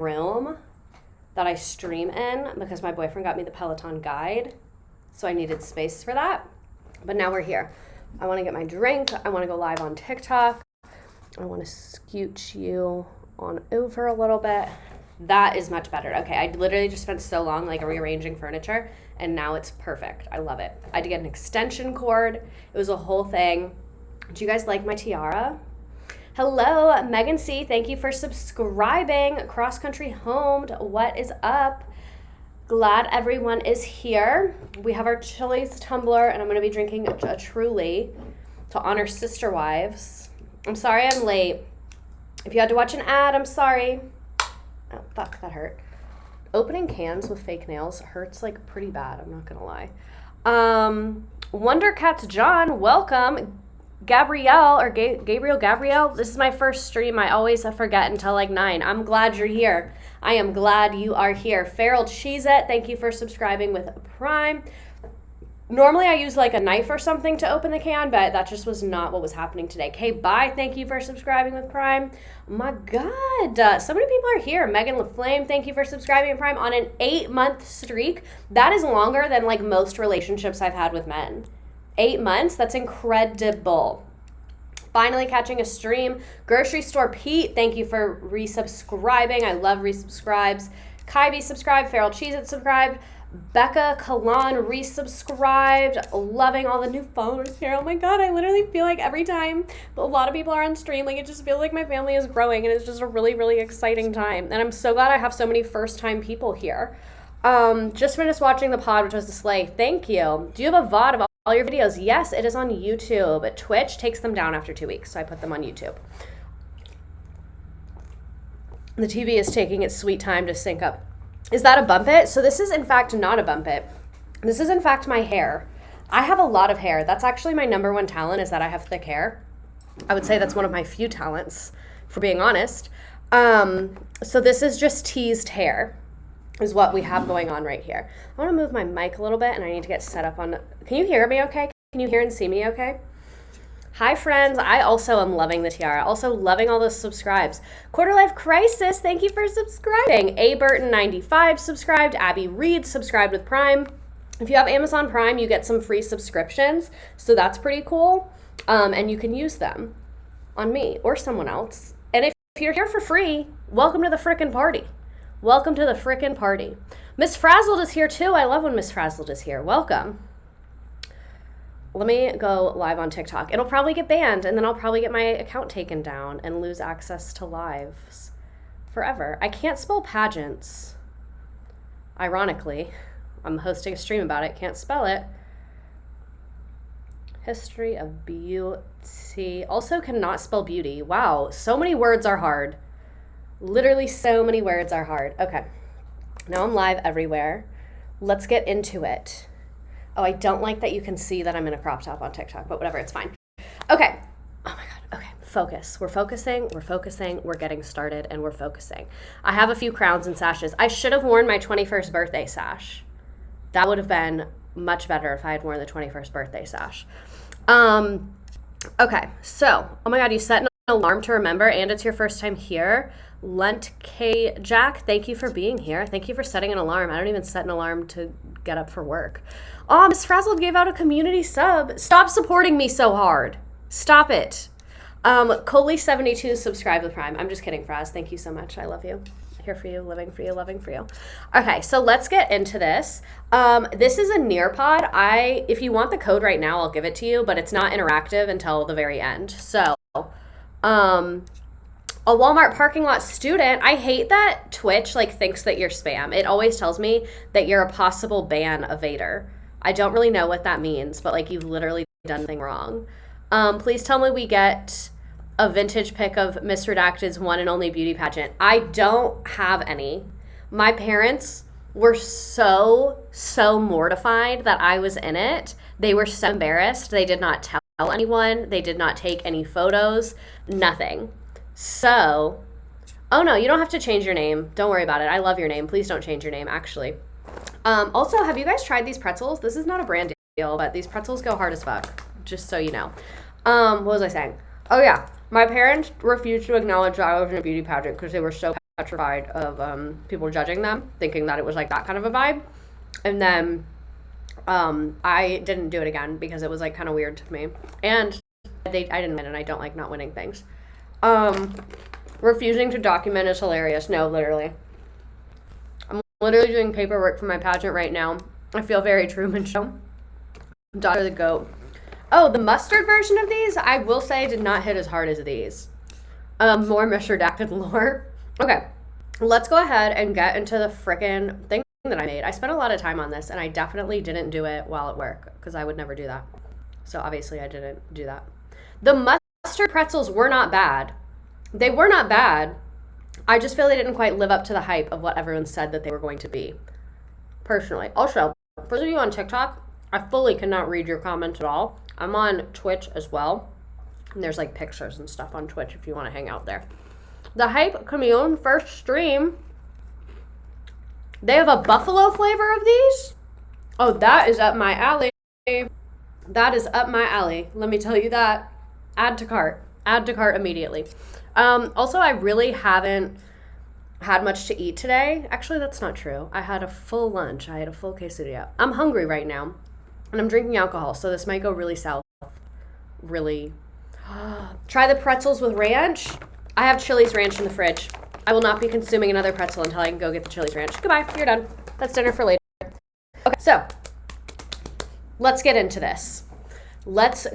room that I stream in because my boyfriend got me the Peloton guide, so I needed space for that. But now we're here. I want to get my drink. I want to go live on TikTok. I want to scooch you on over a little bit. That is much better. Okay, I literally just spent so long like rearranging furniture, and now it's perfect. I love it. I had to get an extension cord. It was a whole thing. Do you guys like my tiara? Hello, Megan C. Thank you for subscribing. Cross Country Homed, what is up? Glad everyone is here. We have our Chili's tumbler, and I'm going to be drinking a Truly to honor sister wives. I'm sorry I'm late. If you had to watch an ad, I'm sorry. Oh, fuck, that hurt. Opening cans with fake nails hurts like pretty bad, I'm not going to lie. Wonder Cats John, welcome. Gabrielle, or Gabrielle, this is my first stream. I always forget until like 9. I'm glad you're here. I am glad you are here. Farrell Cheese-It, thank you for subscribing with Prime. Normally I use like a knife or something to open the can, but that just was not what was happening today. Okay, bye, thank you for subscribing with Prime. Oh my God, so many people are here. Megan LaFlame, thank you for subscribing with Prime on an 8-month streak. That is longer than like most relationships I've had with men. 8 months, that's incredible. Finally catching a stream. Grocery Store Pete, thank you for resubscribing. I love resubscribes. Kybe subscribed. Farrell Cheese-It subscribed. Becca Kalan resubscribed. Loving all the new followers here. Oh my God, I literally feel like every time a lot of people are on stream, like it just feels like my family is growing, and it's just a really, really exciting time. And I'm so glad I have so many first-time people here. Just finished watching the pod, which was the sleigh. Thank you. Do you have a VOD of all your videos? Yes, it is on YouTube. Twitch takes them down after 2 weeks, so I put them on YouTube. The TV is taking its sweet time to sync up. Is that a bump it? So this is in fact not a bump it. This is in fact my hair. I have a lot of hair. That's actually my number one talent, is that I have thick hair. I would say that's one of my few talents, for being honest. So this is just teased hair, is what we have going on right here. I want to move my mic a little bit, and I need to get set up on. Can you hear me okay? Can you hear and see me okay? Hi, friends. I also am loving the tiara. Also loving all the subscribes. Quarter Life Crisis, thank you for subscribing. A Burton 95 subscribed. Abby Reed subscribed with Prime. If you have Amazon Prime, you get some free subscriptions, so that's pretty cool. And you can use them on me or someone else. And if you're here for free, welcome to the frickin' party. Welcome to the frickin' party. Miss Frazzled is here too. I love when Miss Frazzled is here. Welcome. Let me go live on TikTok. It'll probably get banned, and then I'll probably get my account taken down and lose access to lives forever. I can't spell pageants. Ironically, I'm hosting a stream about it. Can't spell it. History of beauty. Also cannot spell beauty. Wow, so many words are hard. Literally so many words are hard. Okay, now I'm live everywhere. Let's get into it. Oh, I don't like that you can see that I'm in a crop top on TikTok, but whatever, it's fine. Okay. Oh my God. Okay. Focus. We're focusing. We're getting started, and we're focusing. I have a few crowns and sashes. I should have worn my 21st birthday sash. That would have been much better if I had worn the 21st birthday sash. Okay. So, oh my God, you set an alarm to remember, and it's your first time here. Lent K Jack, thank you for being here. Thank you for setting an alarm. I don't even set an alarm to get up for work. Oh, Miss Frazzled gave out a community sub. Stop supporting me so hard. Stop it. Coley72 subscribe with Prime. I'm just kidding, Fraz. Thank you so much. I love you. Here for you, living for you, loving for you. Okay, so let's get into this. This is a Nearpod. If you want the code right now, I'll give it to you, but it's not interactive until the very end. So, a Walmart parking lot student. I hate that Twitch thinks that you're spam. It always tells me that you're a possible ban evader. I don't really know what that means, but you've literally done nothing wrong. Please tell me we get a vintage pic of Miss Redacted's one and only beauty pageant. I don't have any. My parents were so mortified that I was in it. They were so embarrassed. They did not tell anyone. They did not take any photos. Nothing. So, oh no, you don't have to change your name. Don't worry about it. I love your name. Please don't change your name, actually. Also, have you guys tried these pretzels? This is not a brand deal, but these pretzels go hard as fuck, just so you know. What was I saying? Oh yeah, my parents refused to acknowledge that I was in a beauty pageant because they were so petrified of people judging them, thinking that it was like that kind of a vibe. And then I didn't do it again because it was like kind of weird to me. And I didn't win, and I don't like not winning things. Refusing to document is hilarious. No, literally. I'm literally doing paperwork for my pageant right now. I feel very Truman Show. Daughter the goat. Oh, the mustard version of these, I will say, did not hit as hard as these. More misredacted lore. Okay, let's go ahead and get into the frickin' thing that I made. I spent a lot of time on this, and I definitely didn't do it while at work, because I would never do that. So obviously I didn't do that. The mustard pretzels were not bad. They were not bad. I just feel they didn't quite live up to the hype of what everyone said that they were going to be, personally. Also, for those of you on TikTok, I fully cannot read your comments at all. I'm on Twitch as well. And there's like pictures and stuff on Twitch if you want to hang out there. The Hype Commune first stream. They have a buffalo flavor of these. Oh, that is up my alley. That is up my alley. Let me tell you that. Add to cart. Add to cart immediately. Also, I really haven't had much to eat today. Actually, that's not true. I had a full lunch. I had a full quesadilla. I'm hungry right now. And I'm drinking alcohol, so this might go really south. Really. Try the pretzels with ranch. I have Chili's ranch in the fridge. I will not be consuming another pretzel until I can go get the Chili's ranch. Goodbye. You're done. That's dinner for later. Okay, so let's get into this. Let's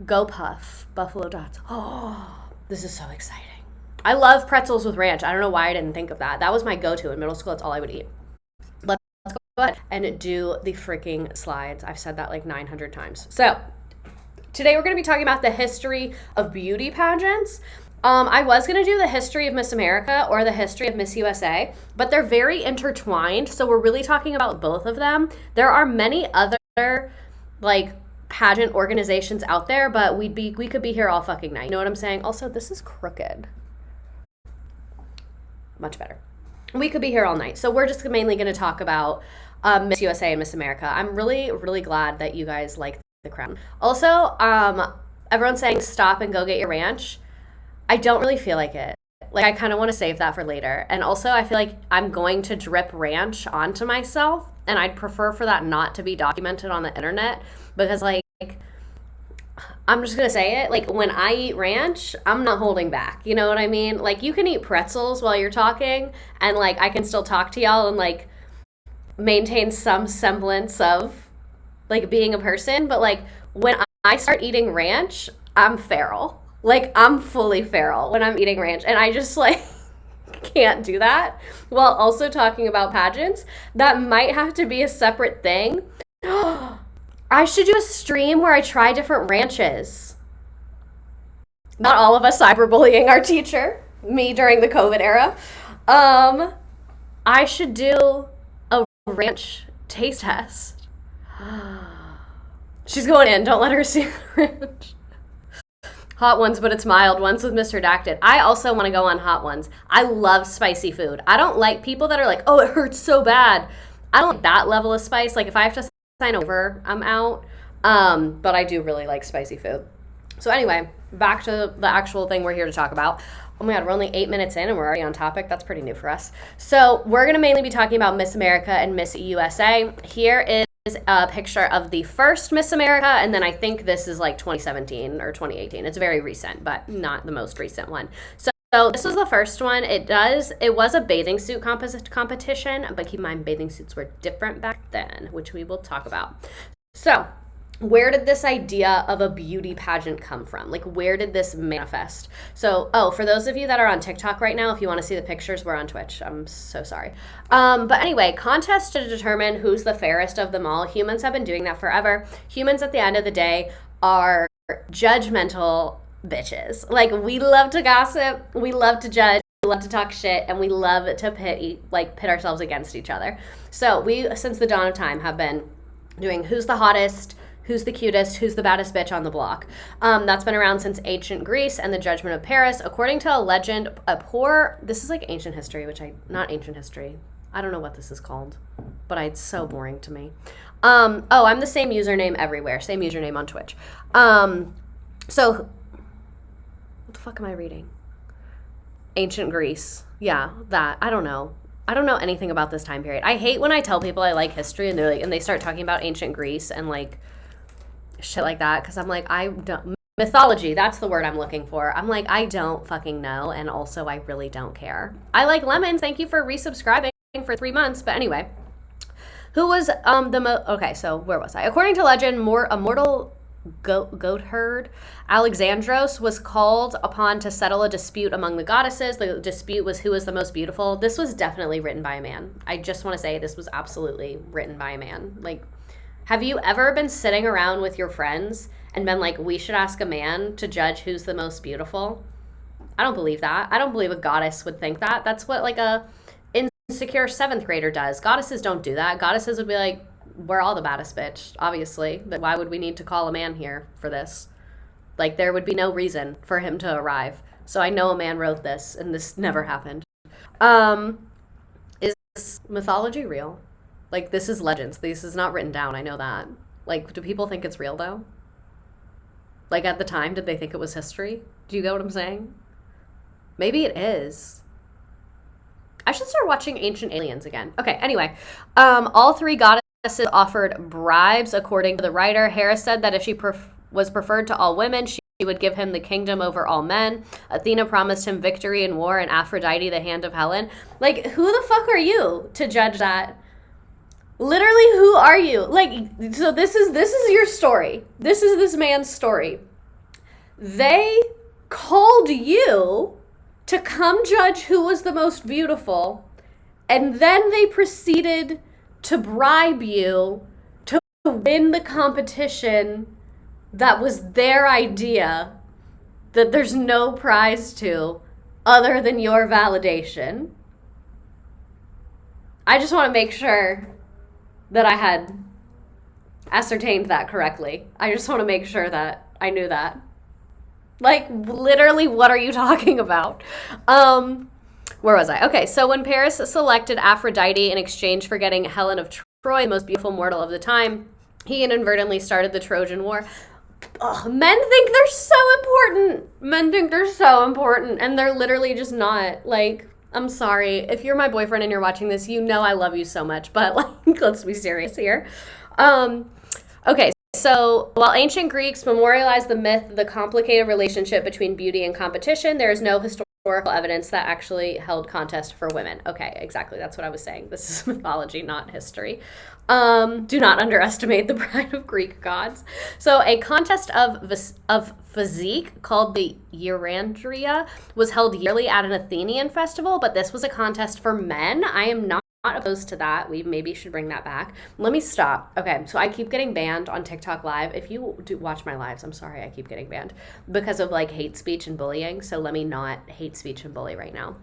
go puff. Buffalo Dots. Oh, this is so exciting. I love pretzels with ranch. I don't know why I didn't think of that. That was my go-to in middle school. That's all I would eat. Let's go ahead and do the freaking slides. I've said that like 900 times. So today we're going to be talking about the history of beauty pageants. I was going to do the history of Miss America or the history of Miss USA, but they're very intertwined. So we're really talking about both of them. There are many other like pageant organizations out there, but we could be here all fucking night. You know what I'm saying? Also, this is crooked. Much better. We could be here all night. So we're just mainly going to talk about Miss USA and Miss America. I'm really, really glad that you guys like the crown. Also, everyone's saying stop and go get your ranch. I don't really feel like it. Like, I kind of want to save that for later. And also, I feel like I'm going to drip ranch onto myself, and I'd prefer for that not to be documented on the internet because, like, I'm just going to say it. Like, when I eat ranch, I'm not holding back. You know what I mean? Like, you can eat pretzels while you're talking, and, like, I can still talk to y'all and, like, maintain some semblance of, like, being a person. But, like, when I start eating ranch, I'm feral. Like, I'm fully feral when I'm eating ranch, and I just, like, can't do that while also talking about pageants. That might have to be a separate thing. I should do a stream where I try different ranches. Not all of us cyberbullying our teacher, me during the COVID era. I should do a ranch taste test. She's going in. Don't let her see the ranch. Hot ones, but it's mild ones with misredacted. I also want to go on hot ones. I love spicy food. I don't like people that are like, oh, it hurts so bad. I don't like that level of spice. Like, if I have to sign over, I'm out. But I do really like spicy food. So anyway, back to the actual thing we're here to talk about. Oh my God, we're only 8 minutes in and we're already on topic. That's pretty new for us. So we're going to mainly be talking about Miss America and Miss USA. Here is a picture of the first Miss America, and then I think this is like 2017 or 2018. It's very recent, but not the most recent one. So this was the first one. It was a bathing suit competition, but keep in mind bathing suits were different back then, which we will talk about. So where did this idea of a beauty pageant come from? Like, where did this manifest? So, for those of you that are on TikTok right now, if you want to see the pictures, we're on Twitch. I'm so sorry. But anyway, contests to determine who's the fairest of them all. Humans have been doing that forever. Humans, at the end of the day, are judgmental bitches. Like, we love to gossip, we love to judge, we love to talk shit, and we love to pit ourselves against each other. So we, since the dawn of time, have been doing who's the hottest, who's the cutest, who's the baddest bitch on the block. That's been around since ancient Greece and the Judgment of Paris. According to a legend, this is like ancient history, not ancient history. I don't know what this is called, but it's so boring to me. I'm the same username everywhere, same username on Twitch. So, what the fuck am I reading? Ancient Greece. Yeah, that. I don't know. I don't know anything about this time period. I hate when I tell people I like history and they're like, and they start talking about ancient Greece and like shit like that, because I'm like, I don't. Mythology, that's the word I'm looking for. I'm like, I don't fucking know, and also I really don't care. I like lemons. Thank you for resubscribing for 3 months. But anyway, who was okay, so where was I? According to legend, a mortal goat herd, Alexandros, was called upon to settle a dispute among the goddesses. The dispute was who was the most beautiful. This was definitely written by a man. I just want to say this was absolutely written by a man. Like, have you ever been sitting around with your friends and been like, we should ask a man to judge who's the most beautiful? I don't believe that. I don't believe a goddess would think that. That's what like a insecure 7th grader does. Goddesses don't do that. Goddesses would be like, we're all the baddest bitch, obviously. But why would we need to call a man here for this? Like, there would be no reason for him to arrive. So I know a man wrote this, and this never happened. Is mythology real? Like, this is legends. This is not written down. I know that. Like, do people think it's real, though? Like, at the time, did they think it was history? Do you get what I'm saying? Maybe it is. I should start watching Ancient Aliens again. Okay, anyway. All 3 goddesses offered bribes, according to the writer. Hera said that if she was preferred to all women, she would give him the kingdom over all men. Athena promised him victory in war, and Aphrodite the hand of Helen. Like, who the fuck are you to judge that? Literally, who are you? Like, so this is your story. This is this man's story. They called you to come judge who was the most beautiful, and then they proceeded to bribe you to win the competition that was their idea, that there's no prize to other than your validation. I just want to make sure that I had ascertained that correctly. I just want to make sure that I knew that. Like, literally, what are you talking about? Where was I? Okay, so when Paris selected Aphrodite in exchange for getting Helen of Troy, the most beautiful mortal of the time, he inadvertently started the Trojan War. Ugh, men think they're so important. Men think they're so important, and they're literally just not. Like, I'm sorry. If you're my boyfriend and you're watching this, you know I love you so much, but like, let's be serious here. Okay, so while ancient Greeks memorialized the myth of the complicated relationship between beauty and competition, there is no historical evidence that actually held contest for women. Okay, exactly. That's what I was saying. This is mythology, not history. Do not underestimate the pride of Greek gods. So a contest of physique called the Eurandria was held yearly at an Athenian festival, but this was a contest for men. I am not opposed to that. We maybe should bring that back. Let me stop. Okay, so I keep getting banned on TikTok Live. If you do watch my lives, I'm sorry I keep getting banned because of like hate speech and bullying. So let me not hate speech and bully right now.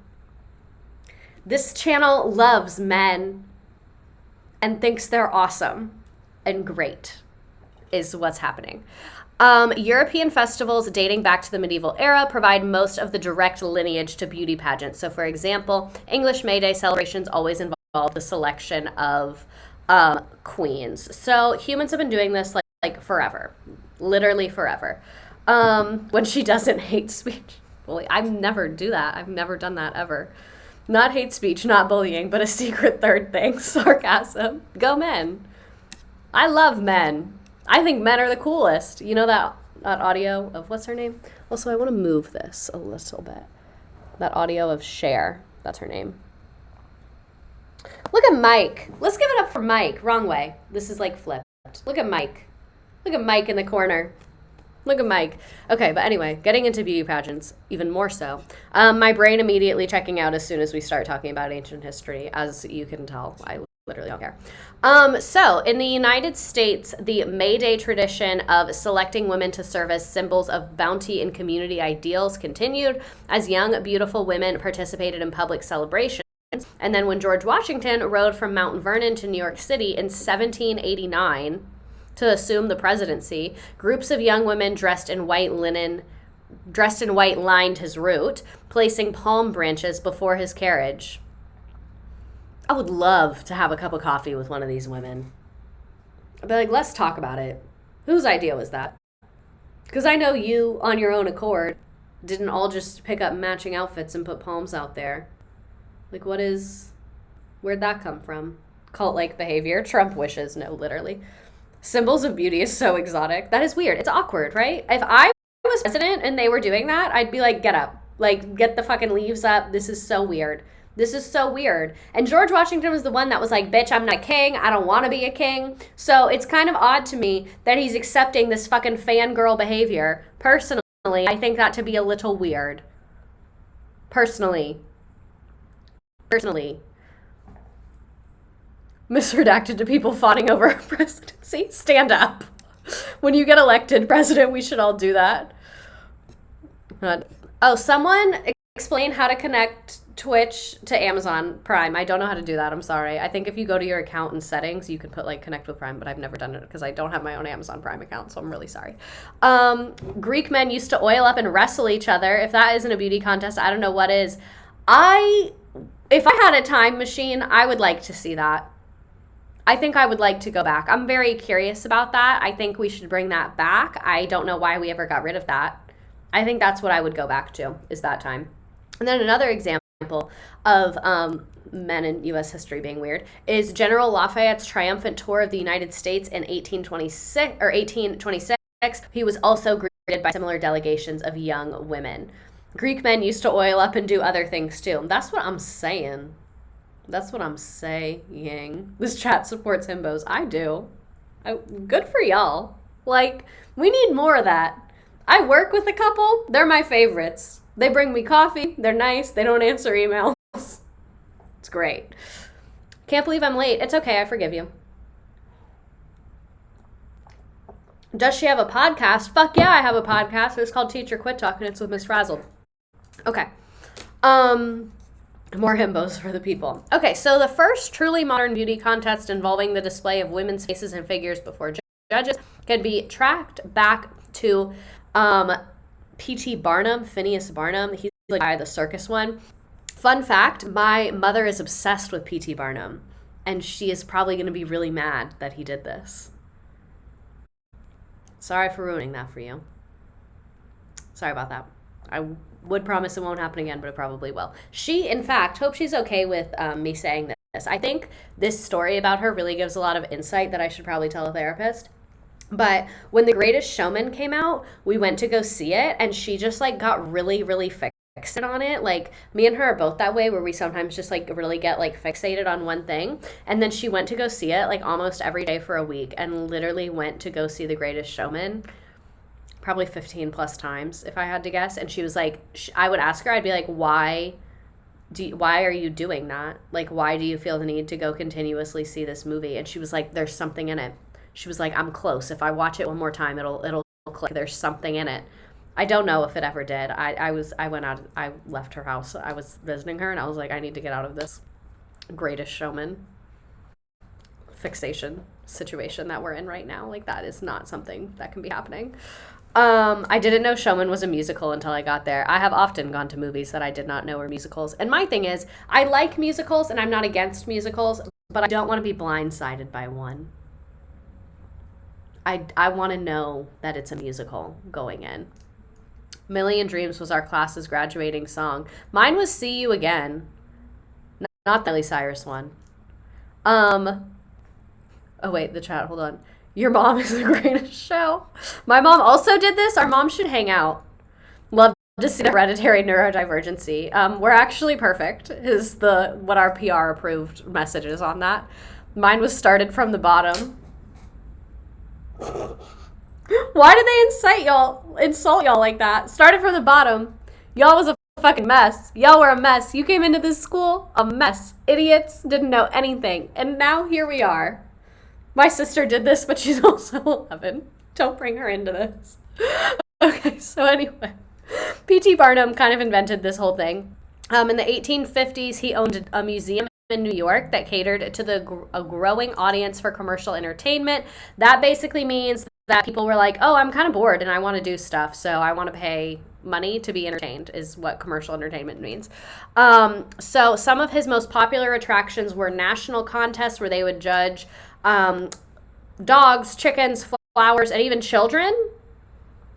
This channel loves men and thinks they're awesome and great is what's happening. European festivals dating back to the medieval era provide most of the direct lineage to beauty pageants. So, for example, English May Day celebrations always involve the selection of queens. So humans have been doing this like forever, literally forever. When she doesn't hate speech, bully. I never do that. I've never done that ever. Not hate speech, not bullying, but a secret third thing, sarcasm. Go men. I love men. I think men are the coolest. You know that audio of, what's her name? Also, I want to move this a little bit. That audio of Cher. That's her name. Look at Mike. Let's give it up for Mike. Wrong way. This is like flipped. Look at Mike. Look at Mike in the corner. Look at Mike. Okay, but anyway, getting into beauty pageants, even more so. My brain immediately checking out as soon as we start talking about ancient history, as you can tell. I literally don't care. So, in the United States, the May Day tradition of selecting women to serve as symbols of bounty and community ideals continued as young, beautiful women participated in public celebrations. And then when George Washington rode from Mount Vernon to New York City in 1789... to assume the presidency, groups of young women dressed in white lined his route, placing palm branches before his carriage. I would love to have a cup of coffee with one of these women. I'd be like, let's talk about it. Whose idea was that? Because I know you, on your own accord, didn't all just pick up matching outfits and put palms out there. Like, where'd that come from? Cult-like behavior. Trump wishes. No, literally. Symbols of beauty is so exotic. That is weird. It's awkward, right? If I was president and they were doing that, I'd be like, get up. Like, get the fucking leaves up. This is so weird. This is so weird. And George Washington was the one that was like, bitch, I'm not a king. I don't want to be a king. So it's kind of odd to me that he's accepting this fucking fangirl behavior. Personally, I think that to be a little weird. Personally. Misredacted to people fawning over a presidency. Stand up. When you get elected president, we should all do that. Someone explain how to connect Twitch to Amazon Prime. I don't know how to do that. I'm sorry. I think if you go to your account and settings, you can put like connect with Prime, but I've never done it because I don't have my own Amazon Prime account, so I'm really sorry. Greek men used to oil up and wrestle each other. If that isn't a beauty contest, I don't know what is. If I had a time machine, I would like to see that. I think I would like to go back. I'm very curious about that. I think we should bring that back. I don't know why we ever got rid of that. I think that's what I would go back to, is that time. And then another example of men in U.S. history being weird is General Lafayette's triumphant tour of the United States in 1826. He was also greeted by similar delegations of young women. Greek men used to oil up and do other things too. That's what I'm saying. That's what I'm saying. This chat supports himbos. I do. Good for y'all. Like, we need more of that. I work with a couple. They're my favorites. They bring me coffee. They're nice. They don't answer emails. It's great. Can't believe I'm late. It's okay. I forgive you. Does she have a podcast? Fuck yeah, I have a podcast. It's called Teacher Quit Talk, and it's with Miss Frazzled. Okay. More himbos for the people. Okay, so the first truly modern beauty contest involving the display of women's faces and figures before judges can be tracked back to P.T. Barnum, Phineas Barnum. He's the guy, the circus one. Fun fact, my mother is obsessed with P.T. Barnum, and she is probably going to be really mad that he did this. Sorry for ruining that for you. Sorry about that. I would promise it won't happen again, but it probably will. She, in fact, hope she's okay with me saying this. I think this story about her really gives a lot of insight that I should probably tell a therapist. But when The Greatest Showman came out, we went to go see it, and she just, like, got really, really fixated on it. Like, me and her are both that way, where we sometimes just, like, really get, like, fixated on one thing. And then she went to go see it, like, almost every day for a week, and literally went to go see The Greatest Showman probably 15 plus times, if I had to guess. And she was like, I would ask her, I'd be like, why are you doing that? Like, why do you feel the need to go continuously see this movie? And she was like, there's something in it. She was like, I'm close. If I watch it one more time, it'll click. There's something in it. I don't know if it ever did. I left her house. I was visiting her, and I was like, I need to get out of this Greatest Showman fixation situation that we're in right now. Like, that is not something that can be happening. I didn't know Showman was a musical until I got there. I have often gone to movies that I did not know were musicals. And my thing is, I like musicals, and I'm not against musicals, but I don't want to be blindsided by one. I want to know that it's a musical going in. Million Dreams was our class's graduating song. Mine was See You Again, not the Miley Cyrus one. Oh wait, the chat, hold on. Your mom is the greatest show. My mom also did this. Our mom should hang out. Love to see the hereditary neurodivergency. We're actually perfect is what our PR approved message is on that. Mine was started from the bottom. Why did they insult y'all like that? Started from the bottom. Y'all was a fucking mess. Y'all were a mess. You came into this school a mess. Idiots, didn't know anything. And now here we are. My sister did this, but she's also 11. Don't bring her into this. Okay, so anyway. P.T. Barnum kind of invented this whole thing. In the 1850s, he owned a museum in New York that catered to a growing audience for commercial entertainment. That basically means that people were like, oh, I'm kind of bored and I want to do stuff, so I want to pay money to be entertained, is what commercial entertainment means. So some of his most popular attractions were national contests where they would judge dogs, chickens, flowers, and even children.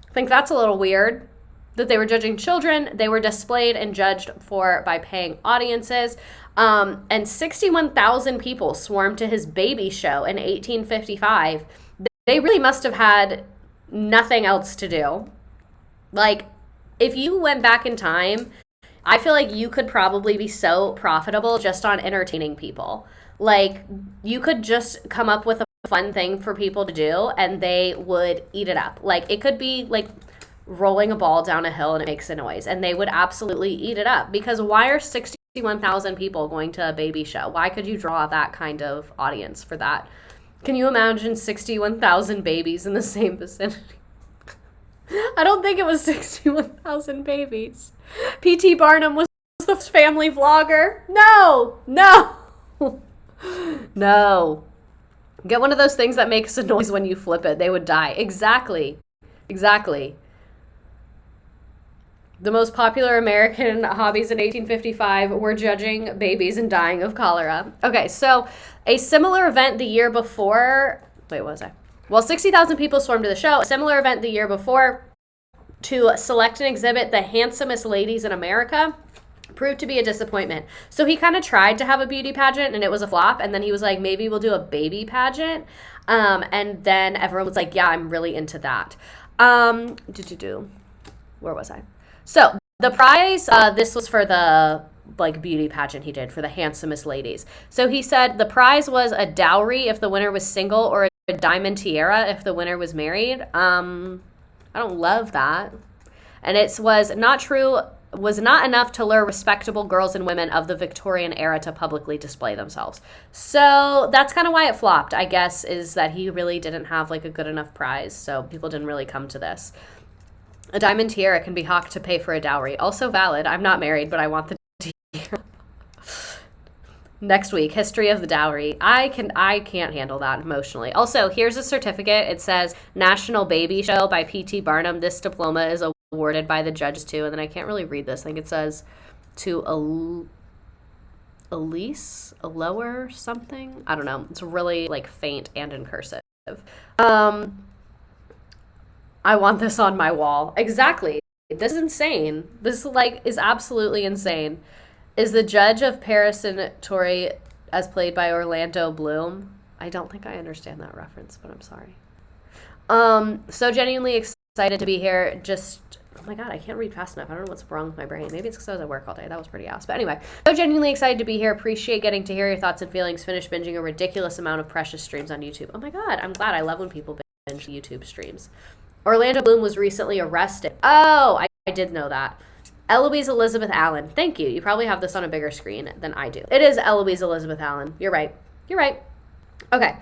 I think that's a little weird that they were judging children. They were displayed and judged for by paying audiences. And 61,000 people swarmed to his baby show in 1855. They really must have had nothing else to do. Like, if you went back in time, I feel like you could probably be so profitable just on entertaining people. Like, you could just come up with a fun thing for people to do and they would eat it up. Like, it could be like rolling a ball down a hill and it makes a noise, and they would absolutely eat it up. Because why are 61,000 people going to a baby show? Why could you draw that kind of audience for that? Can you imagine 61,000 babies in the same vicinity? I don't think it was 61,000 babies. P.T. Barnum was the family vlogger. No. No. Get one of those things that makes a noise when you flip it. They would die. Exactly. The most popular American hobbies in 1855 were judging babies and dying of cholera. Okay, so a similar event the year before... Wait, what was I? Well, 60,000 people swarmed to the show. A similar event the year before to select and exhibit the handsomest ladies in America proved to be a disappointment. So he kind of tried to have a beauty pageant and it was a flop. And then he was like, maybe we'll do a baby pageant. And then everyone was like, yeah, I'm really into that. Where was I? So the prize, this was for the like beauty pageant he did for the handsomest ladies. So he said the prize was a dowry if the winner was single, or a diamond tiara if the winner was married. I don't love that. And it was not enough to lure respectable girls and women of the Victorian era to publicly display themselves. So that's kind of why it flopped, I guess, is that he really didn't have like a good enough prize. So people didn't really come to this. A diamond tiara can be hawked to pay for a dowry. Also valid. I'm not married, but I want the tiara. Next week, history of the dowry. I can't handle that emotionally. Also, here's a certificate. It says National Baby Show by P.T. Barnum. This diploma is awarded by the judges too. And then I can't really read this. I think it says to Elise, a lower something. I don't know. It's really like faint and in cursive. I want this on my wall. Exactly. This is insane. This is absolutely insane. Is the judge of Paris and Tori as played by Orlando Bloom? I don't think I understand that reference, but I'm sorry. So genuinely excited to be here. Oh my God, I can't read fast enough. I don't know what's wrong with my brain. Maybe it's because I was at work all day. That was pretty ass. But anyway, so genuinely excited to be here. Appreciate getting to hear your thoughts and feelings. Finish binging a ridiculous amount of precious streams on YouTube. Oh my God, I'm glad. I love when people binge YouTube streams. Orlando Bloom was recently arrested. Oh, I did know that. Eloise Elizabeth Allen. Thank you. You probably have this on a bigger screen than I do. It is Eloise Elizabeth Allen. You're right. Okay.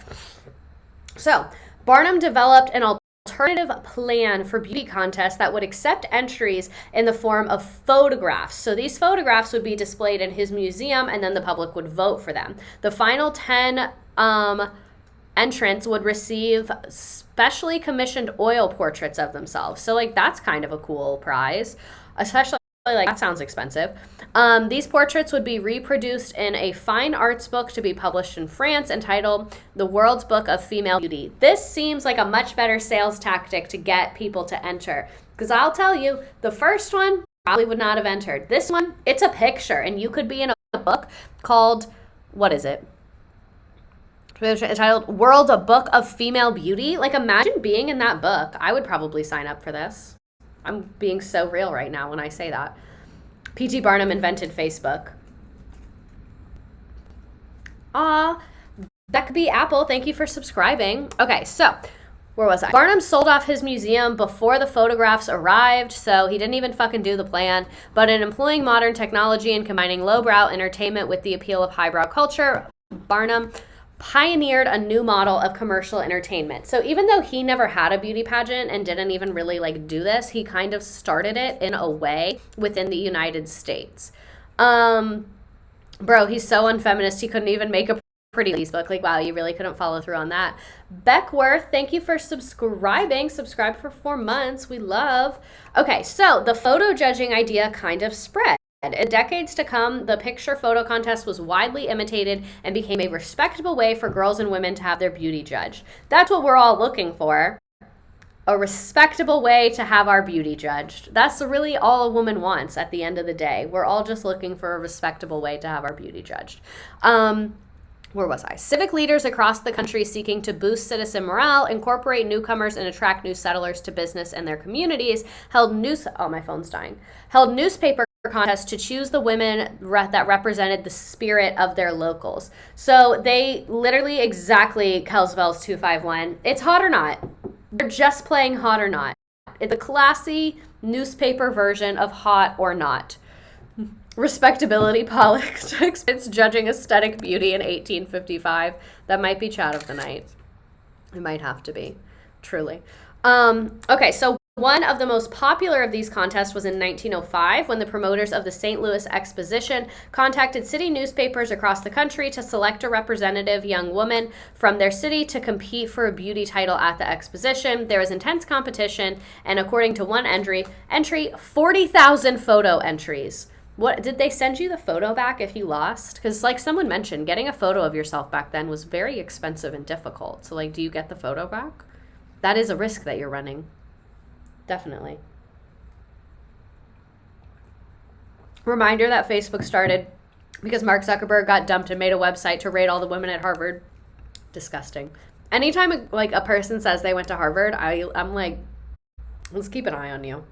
So, Barnum developed an alternative plan for beauty contests that would accept entries in the form of photographs. So these photographs would be displayed in his museum and then the public would vote for them. The final 10 entrants would receive specially commissioned oil portraits of themselves. So that's kind of a cool prize, especially that sounds expensive. These portraits would be reproduced in a fine arts book to be published in France entitled The World's Book of Female Beauty. This seems like a much better sales tactic to get people to enter. Because I'll tell you, the first one probably would not have entered. This one, it's a picture, and you could be in a book called, what is it? Entitled World, a Book of Female Beauty. Imagine being in that book. I would probably sign up for this. I'm being so real right now when I say that. P.T. Barnum invented Facebook. That could be Apple. Thank you for subscribing. Okay, so where was I? Barnum sold off his museum before the photographs arrived, so he didn't even fucking do the plan. But in employing modern technology and combining lowbrow entertainment with the appeal of highbrow culture, Barnum pioneered a new model of commercial entertainment. So even though he never had a beauty pageant and didn't even really do this, he kind of started it in a way within the United States. Bro, he's so unfeminist, he couldn't even make a pretty ladies book. Wow, you really couldn't follow through on that. Beckworth, thank you for subscribing. Subscribe for 4 months. We love. Okay, so the photo judging idea kind of spread. In decades to come, the picture photo contest was widely imitated and became a respectable way for girls and women to have their beauty judged. That's what we're all looking for. a respectable way to have our beauty judged. That's really all a woman wants at the end of the day. We're all just looking for a respectable way to have our beauty judged. Where was I? Civic leaders across the country seeking to boost citizen morale, incorporate newcomers, and attract new settlers to business and their communities held my phone's dying. Held newspaper contests to choose the women that represented the spirit of their locals. So they literally exactly Kelsbell's 251. It's hot or not. They're just playing hot or not. It's a classy newspaper version of hot or not. Respectability politics. It's judging aesthetic beauty in 1855. That might be chat of the night. It might have to be, truly. Okay, so one of the most popular of these contests was in 1905 when the promoters of the St. Louis Exposition contacted city newspapers across the country to select a representative young woman from their city to compete for a beauty title at the exposition. There was intense competition, and according to one entry, 40,000 photo entries. What did they send you the photo back if you lost? Because like someone mentioned, getting a photo of yourself back then was very expensive and difficult. So like, do you get the photo back? That is a risk that you're running. Definitely. Reminder that Facebook started because Mark Zuckerberg got dumped and made a website to rate all the women at Harvard. Disgusting. Anytime like a person says they went to Harvard, I'm like, let's keep an eye on you.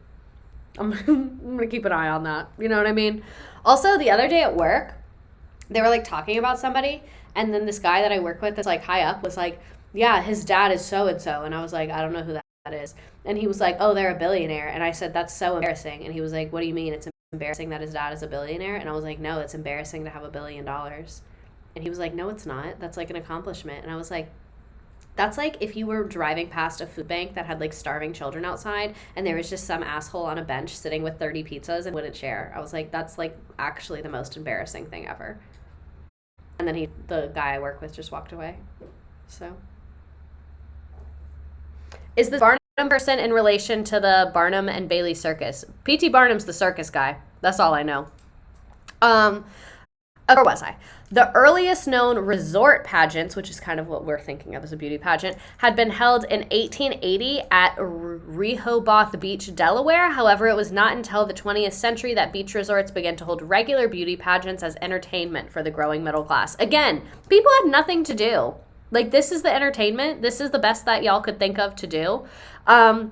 I'm going to keep an eye on that. You know what I mean? Also, the other day at work, they were like talking about somebody, and then this guy that I work with that's like high up was like, yeah, his dad is so-and-so. And I was like, I don't know who that is. And he was like, oh, they're a billionaire. And I said, that's so embarrassing. And he was like, what do you mean it's embarrassing that his dad is a billionaire? And I was like, no, it's embarrassing to have $1 billion. And he was like, no, it's not. That's like an accomplishment. And I was like, that's like if you were driving past a food bank that had like starving children outside and there was just some asshole on a bench sitting with 30 pizzas and wouldn't share. I was like, that's like actually the most embarrassing thing ever. And then the guy I work with just walked away. So. Is the Barnum person in relation to the Barnum and Bailey circus? P.T. Barnum's the circus guy. That's all I know. Or was I? The earliest known resort pageants, which is kind of what we're thinking of as a beauty pageant, had been held in 1880 at Rehoboth Beach, Delaware. However, it was not until the 20th century that beach resorts began to hold regular beauty pageants as entertainment for the growing middle class. Again, people had nothing to do. Like, this is the entertainment. This is the best that y'all could think of to do. In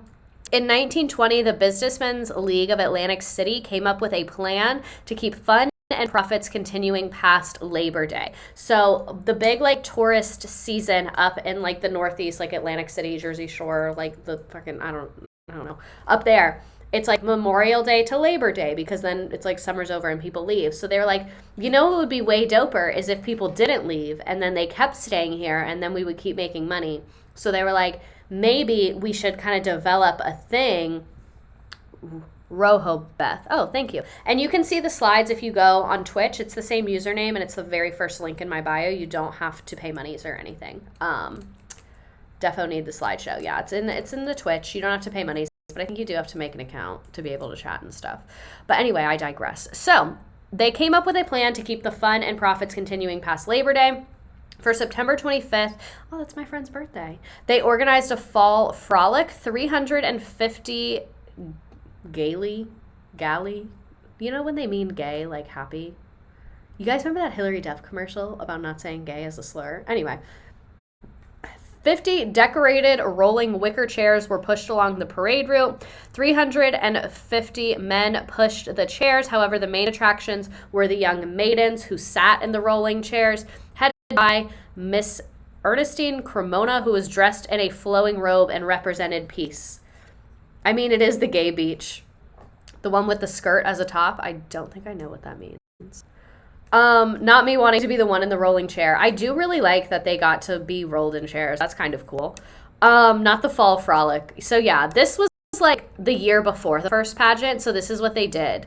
1920, the Businessmen's League of Atlantic City came up with a plan to keep fun and profits continuing past Labor Day. So the big like tourist season up in like the Northeast, like Atlantic City, Jersey Shore, like the fucking, I don't know, up there, it's like Memorial Day to Labor Day because then it's like summer's over and people leave. So they were like, you know what would be way doper is if people didn't leave and then they kept staying here and then we would keep making money. So they were like, maybe we should kind of develop a thing. Rohobeth. Oh, thank you. And you can see the slides if you go on Twitch. It's the same username and it's the very first link in my bio. You don't have to pay monies or anything. Defo need the slideshow. Yeah, it's in the Twitch. You don't have to pay monies, but I think you do have to make an account to be able to chat and stuff. But anyway, I digress. So they came up with a plan to keep the fun and profits continuing past Labor Day. For September 25th, oh, that's my friend's birthday, they organized a fall frolic, 350 galley, you know when they mean gay, like happy? You guys remember that Hillary Duff commercial about not saying gay as a slur? Anyway, 50 decorated rolling wicker chairs were pushed along the parade route. 350 men pushed the chairs. However, the main attractions were the young maidens who sat in the rolling chairs, headed by Miss Ernestine Cremona, who was dressed in a flowing robe and represented peace. I mean, it is the gay beach. The one with the skirt as a top. I don't think I know what that means. Not me wanting to be the one in the rolling chair. I do really like that they got to be rolled in chairs. That's kind of cool. Not the fall frolic. So yeah, this was like the year before the first pageant. So this is what they did.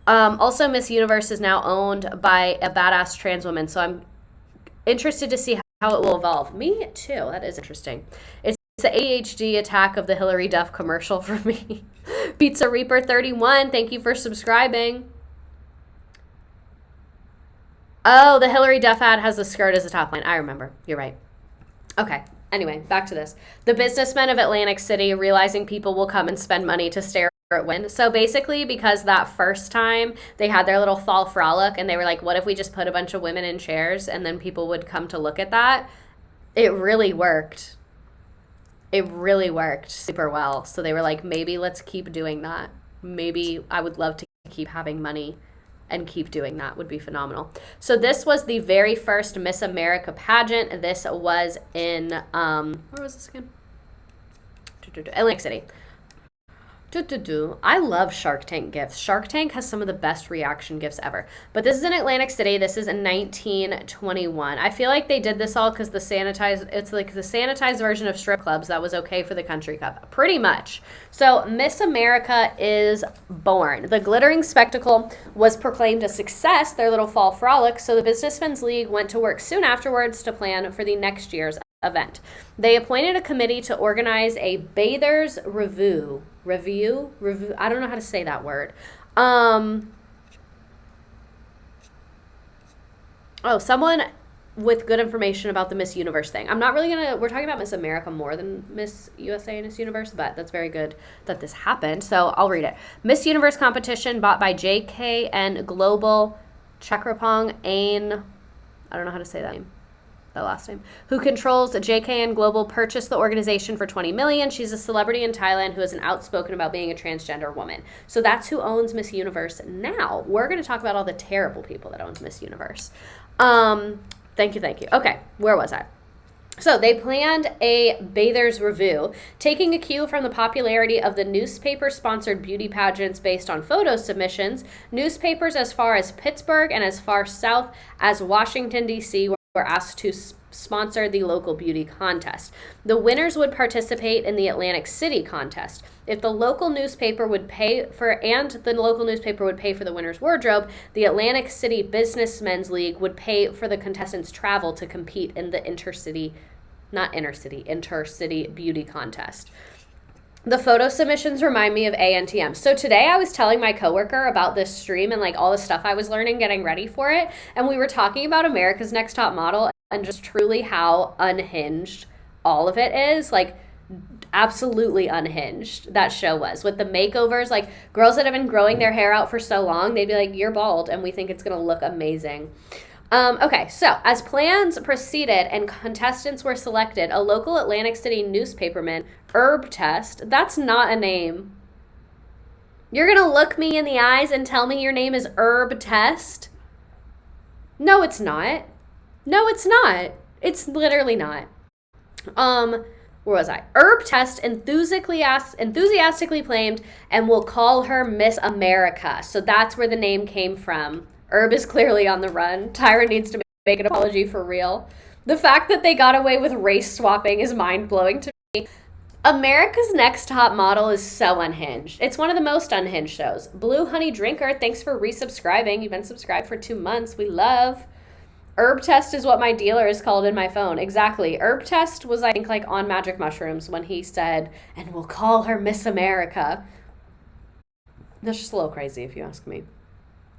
Also, Miss Universe is now owned by a badass trans woman. So I'm interested to see how it will evolve. Me too. That is interesting. It's the ADHD attack of the Hillary Duff commercial for me. Pizza Reaper 31, thank you for subscribing. Oh, the Hillary Duff ad has the skirt as a top line. I remember. You're right. Okay. anyway, back to this. The businessmen of Atlantic City, realizing people will come and spend money to stare at win. So basically, because that first time they had their little fall frolic and they were like, what if we just put a bunch of women in chairs and then people would come to look at that? It really worked. It really worked super well. So they were like, maybe let's keep doing that. Maybe I would love to keep having money and keep doing that. Would be phenomenal. So this was the very first Miss America pageant. This was in, where was this again? Atlantic City. I love Shark Tank gifts. Shark Tank has some of the best reaction gifts ever. But this is in Atlantic City. This is in 1921. I feel like they did this all because it's like the sanitized version of strip clubs that was okay for the country club. Pretty much. So Miss America is born. The glittering spectacle was proclaimed a success, their little fall frolic, so the Businessmen's League went to work soon afterwards to plan for the next year's event. They appointed a committee to organize a bathers review. I don't know how to say that word. Someone with good information about the Miss Universe thing. I'm not really we're talking about Miss America more than Miss USA and Miss Universe, but that's very good that this happened. So I'll read it. Miss Universe competition bought by JK and Global Chakrapong Ain. I don't know how to say that name. The last name, who controls JKN Global, purchased the organization for $20 million. She's a celebrity in Thailand who is outspoken about being a transgender woman. So that's who owns Miss Universe now. We're going to talk about all the terrible people that owns Miss Universe. Thank you. Okay, where was I? So they planned a bathers review, taking a cue from the popularity of the newspaper-sponsored beauty pageants based on photo submissions. Newspapers as far as Pittsburgh and as far south as Washington, D.C. were asked to sponsor the local beauty contest. The winners would participate in the Atlantic City contest. If the local newspaper would pay for the winner's wardrobe, the Atlantic City Businessmen's League would pay for the contestants' travel to compete in the intercity beauty contest. The photo submissions remind me of ANTM. So today I was telling my coworker about this stream and like all the stuff I was learning getting ready for it. And we were talking about America's Next Top Model and just truly how unhinged all of it is. Like absolutely unhinged that show was with the makeovers. Like girls that have been growing their hair out for so long, they'd be like, you're bald. And we think it's going to look amazing. Okay, so as plans proceeded and contestants were selected, a local Atlantic City newspaperman, Herb Test, that's not a name. You're going to look me in the eyes and tell me your name is Herb Test? No, it's not. No, it's not. It's literally not. Where was I? Herb Test enthusiastically claimed and will call her Miss America. So that's where the name came from. Herb is clearly on the run. Tyra needs to make an apology for real. The fact that they got away with race swapping is mind-blowing to me. America's Next Top Model is so unhinged. It's one of the most unhinged shows. Blue Honey Drinker, thanks for resubscribing. You've been subscribed for 2 months. We love. Herb Test is what my dealer is called in my phone. Exactly. Herb Test was, I think, like on magic mushrooms when he said, and we'll call her Miss America. That's just a little crazy if you ask me.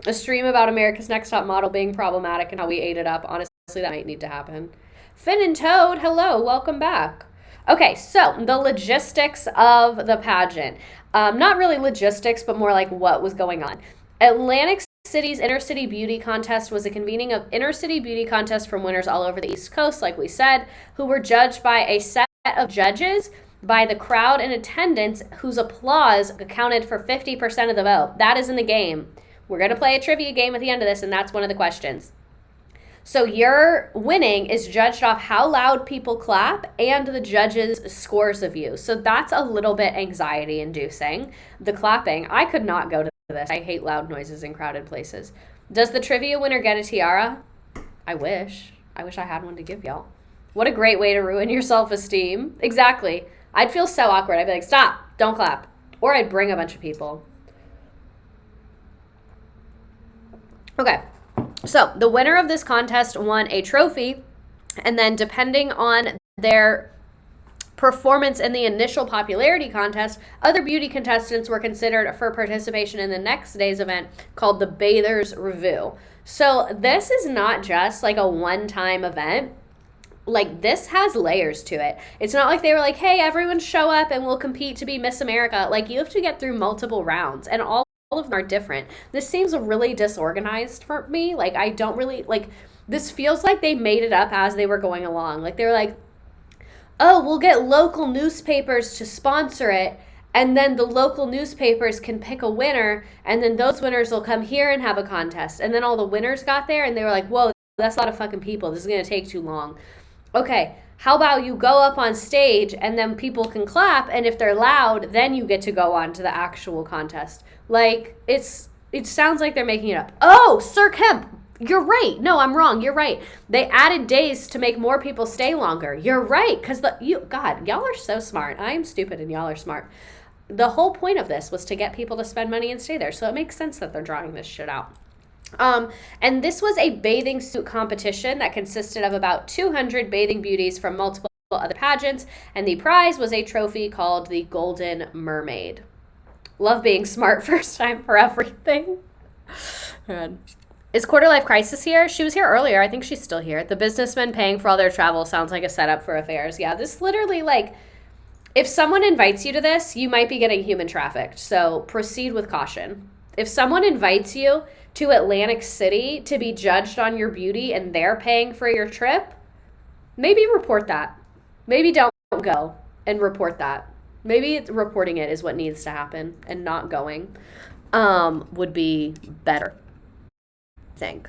A stream about America's Next Top Model being problematic and how we ate it up. Honestly, that might need to happen. Finn and Toad, hello, welcome back. Okay, so the logistics of the pageant. Not really logistics, but more like what was going on. Atlantic City's Inner-City Beauty Contest was a convening of inner-city beauty contests from winners all over the East Coast, like we said, who were judged by a set of judges by the crowd in attendance whose applause accounted for 50% of the vote. That is in the game. We're going to play a trivia game at the end of this, and that's one of the questions. So your winning is judged off how loud people clap and the judges' scores of you. So that's a little bit anxiety-inducing, the clapping. I could not go to this. I hate loud noises in crowded places. Does the trivia winner get a tiara? I wish. I wish I had one to give y'all. What a great way to ruin your self-esteem. Exactly. I'd feel so awkward. I'd be like, stop, don't clap. Or I'd bring a bunch of people. Okay, so the winner of this contest won a trophy, and then depending on their performance in the initial popularity contest, other beauty contestants were considered for participation in the next day's event called the Bathers Review. So this is not just like a one-time event. like, this has layers to it. It's not like they were like, hey, everyone show up and we'll compete to be Miss America. Like, you have to get through multiple rounds, and all of them are different. This seems really disorganized for me. Like, I don't really, like, this feels like they made it up as they were going along. Like, they were like, oh, we'll get local newspapers to sponsor it, and then the local newspapers can pick a winner, and then those winners will come here and have a contest. And then all the winners got there, and they were like, whoa, that's a lot of fucking people. This is going to take too long. Okay, how about you go up on stage, and then people can clap, and if they're loud, then you get to go on to the actual contest. Like, it sounds like they're making it up. Oh, Sir Kemp, you're right. No, I'm wrong. You're right. They added days to make more people stay longer. You're right, because God, y'all are so smart. I am stupid, and y'all are smart. The whole point of this was to get people to spend money and stay there, so it makes sense that they're drawing this shit out. And this was a bathing suit competition that consisted of about 200 bathing beauties from multiple other pageants, and the prize was a trophy called the Golden Mermaid. Love being smart first time for everything. God. Is Quarter Life Crisis here? She was here earlier. I think she's still here. The businessmen paying for all their travel sounds like a setup for affairs. Yeah, this literally, like, if someone invites you to this, you might be getting human trafficked, so proceed with caution. If someone invites you to Atlantic City to be judged on your beauty and they're paying for your trip, maybe report that. Maybe don't go and report that. Maybe reporting it is what needs to happen, and not going would be better, I think.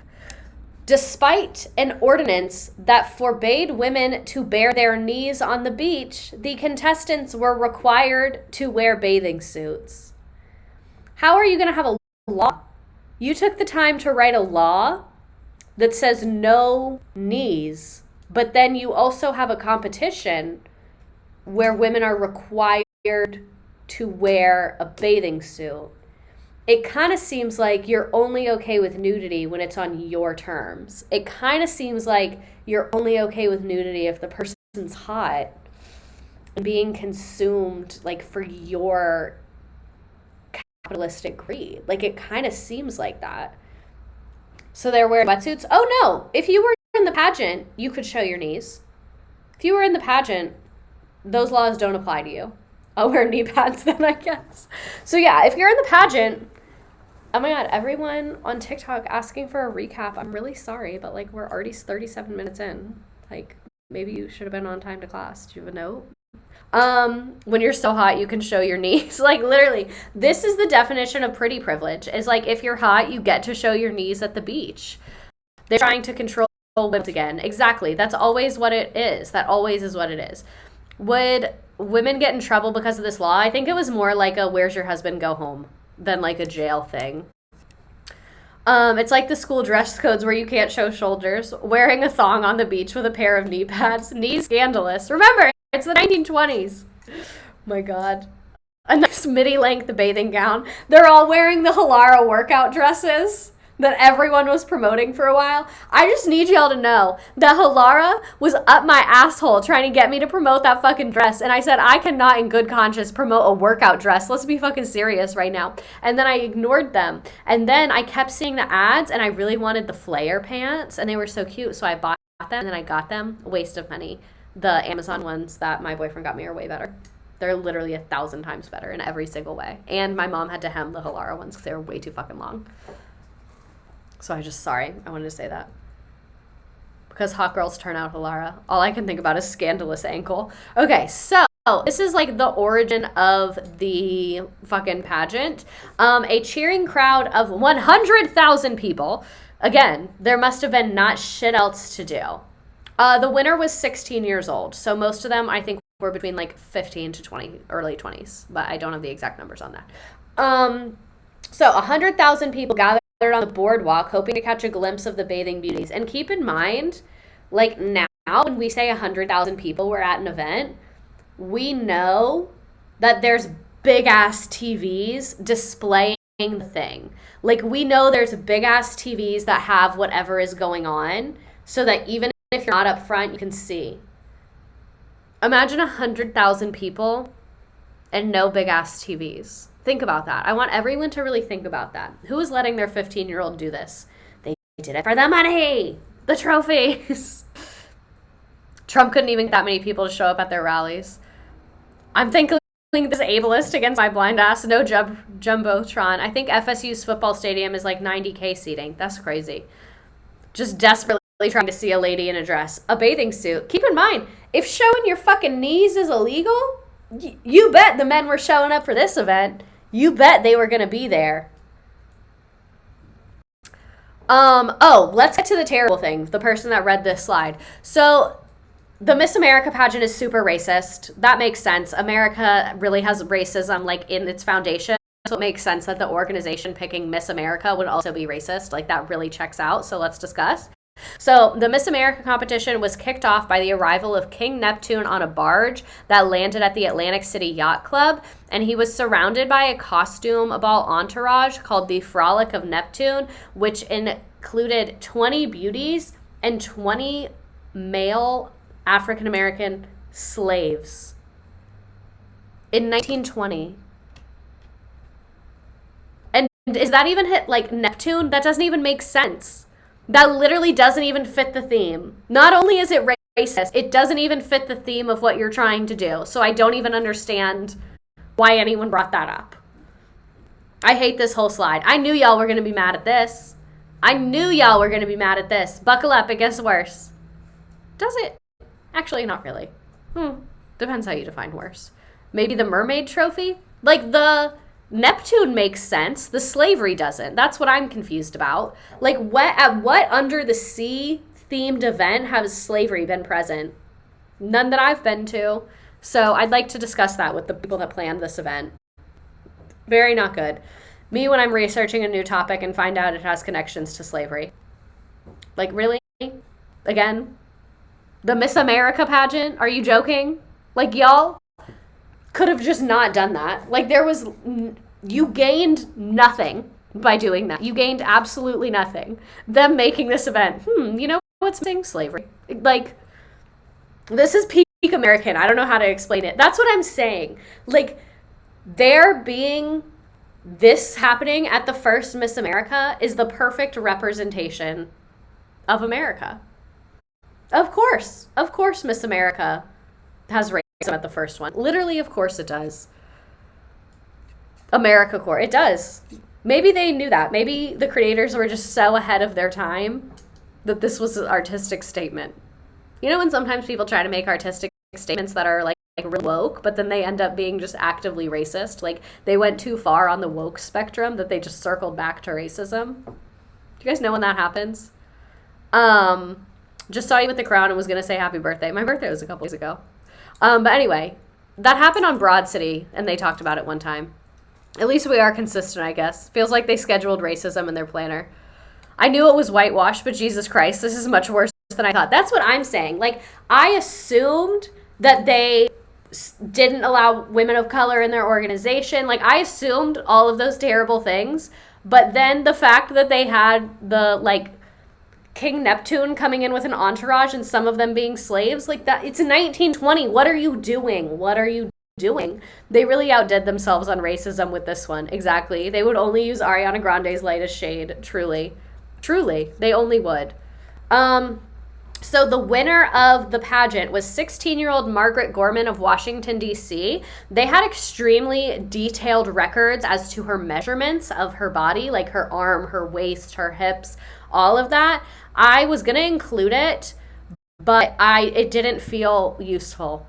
Despite an ordinance that forbade women to bare their knees on the beach, the contestants were required to wear bathing suits. How are you going to have a law? You took the time to write a law that says no knees, but then you also have a competition where women are required to wear a bathing suit. It kind of seems like you're only okay with nudity when it's on your terms. It kind of seems like you're only okay with nudity if the person's hot and being consumed, like, for your capitalistic greed. Like, it kind of seems like that. So they're wearing wetsuits. Oh no, if you were in the pageant, you could show your knees. If you were in the pageant, those laws don't apply to you. I'll wear knee pads then, I guess. So yeah, if you're in the pageant, oh my God, everyone on TikTok asking for a recap. I'm really sorry, but, like, we're already 37 minutes in. Like, maybe you should have been on time to class. Do you have a note? When you're so hot, you can show your knees. Like, literally, this is the definition of pretty privilege. Is like, if you're hot, you get to show your knees at the beach. They're trying to control women again. Exactly. That's always what it is. That always is what it is. Would women get in trouble because of this law? I think it was more like a where's your husband, go home than like a jail thing. It's like the school dress codes where you can't show shoulders. Wearing a thong on the beach with a pair of knee pads. Knees scandalous. Remember, it's the 1920s. My God. A nice midi-length bathing gown. They're all wearing the Halara workout dresses that everyone was promoting for a while. I just need y'all to know that Halara was up my asshole trying to get me to promote that fucking dress. And I said, I cannot in good conscience promote a workout dress. Let's be fucking serious right now. And then I ignored them. And then I kept seeing the ads, and I really wanted the flare pants, and they were so cute. So I bought them, and then I got them. A waste of money. The Amazon ones that my boyfriend got me are way better. They're literally 1,000 times better in every single way. And my mom had to hem the Halara ones because they were way too fucking long. So I wanted to say that. Because hot girls turn out Halara. All I can think about is scandalous ankle. Okay, so this is like the origin of the fucking pageant. A cheering crowd of 100,000 people. Again, there must have been not shit else to do. The winner was 16 years old. So most of them, I think, were between like 15 to 20, early 20s. But I don't have the exact numbers on that. So 100,000 people gathered on the boardwalk hoping to catch a glimpse of the bathing beauties. And keep in mind, like, now when we say 100,000 people were at an event, we know that there's big ass TVs displaying the thing. Like, we know there's big ass TVs that have whatever is going on so that even if you're not up front, you can see. Imagine 100,000 people and no big ass TVs. Think about that. I want everyone to really think about that. Who is letting their 15-year-old do this? They did it for the money, the trophies. Trump couldn't even get that many people to show up at their rallies. I'm thinking this ableist against my blind ass. No Jumbotron. I think FSU's football stadium is like 90K seating. That's crazy. Just desperately trying to see a lady in a dress. A bathing suit. Keep in mind, if showing your fucking knees is illegal, you bet the men were showing up for this event. You bet they were going to be there. Let's get to the terrible thing. The person that read this slide. So the Miss America pageant is super racist. That makes sense. America really has racism like in its foundation. So it makes sense that the organization picking Miss America would also be racist. Like that really checks out. So let's discuss. So the Miss America competition was kicked off by the arrival of King Neptune on a barge that landed at the Atlantic City Yacht Club, and he was surrounded by a costume ball entourage called the Frolic of Neptune, which included 20 beauties and 20 male African-American slaves in 1920. And is that even hit like Neptune? That doesn't even make sense. That literally doesn't even fit the theme. Not only is it racist, it doesn't even fit the theme of what you're trying to do. So I don't even understand why anyone brought that up. I hate this whole slide. I knew y'all were going to be mad at this. Buckle up, it gets worse. Does it? Actually, not really. Depends how you define worse. Maybe the mermaid trophy? Like the Neptune makes sense. The slavery doesn't. That's what I'm confused about. Like at what under the sea themed event has slavery been present? None that I've been to. So I'd like to discuss that with the people that planned this event. Very not good. Me when I'm researching a new topic and find out it has connections to slavery. Like really? Again? The Miss America pageant? Are you joking? Like y'all could have just not done that. Like you gained nothing by doing that. You gained absolutely nothing. Them making this event. You know what's missing? Slavery. Like, this is peak American. I don't know how to explain it. That's what I'm saying. Like, there being this happening at the first Miss America is the perfect representation of America. Of course Miss America has racism at the first one. Literally, of course it does. AmeriCorps, it does. Maybe they knew that. Maybe the creators were just so ahead of their time that this was an artistic statement. You know when sometimes people try to make artistic statements that are like really woke, but then they end up being just actively racist? Like they went too far on the woke spectrum that they just circled back to racism. Do you guys know when that happens? Just saw you with the crown and was going to say happy birthday. My birthday was a couple days ago. But anyway, that happened on Broad City, and they talked about it one time. At least we are consistent, I guess. Feels like they scheduled racism in their planner. I knew it was whitewashed, but Jesus Christ, this is much worse than I thought. That's what I'm saying. Like, I assumed that they didn't allow women of color in their organization. Like, I assumed all of those terrible things. But then the fact that they had the, like, King Neptune coming in with an entourage and some of them being slaves, like that, it's 1920. What are you doing? They really outdid themselves on racism with this one. Exactly. They would only use Ariana Grande's Light as Shade. Truly, they only would. So the winner of the pageant was 16-year-old Margaret Gorman of Washington, D.C. They had extremely detailed records as to her measurements of her body, like her arm, her waist, her hips, all of that. I was going to include it, but it didn't feel useful.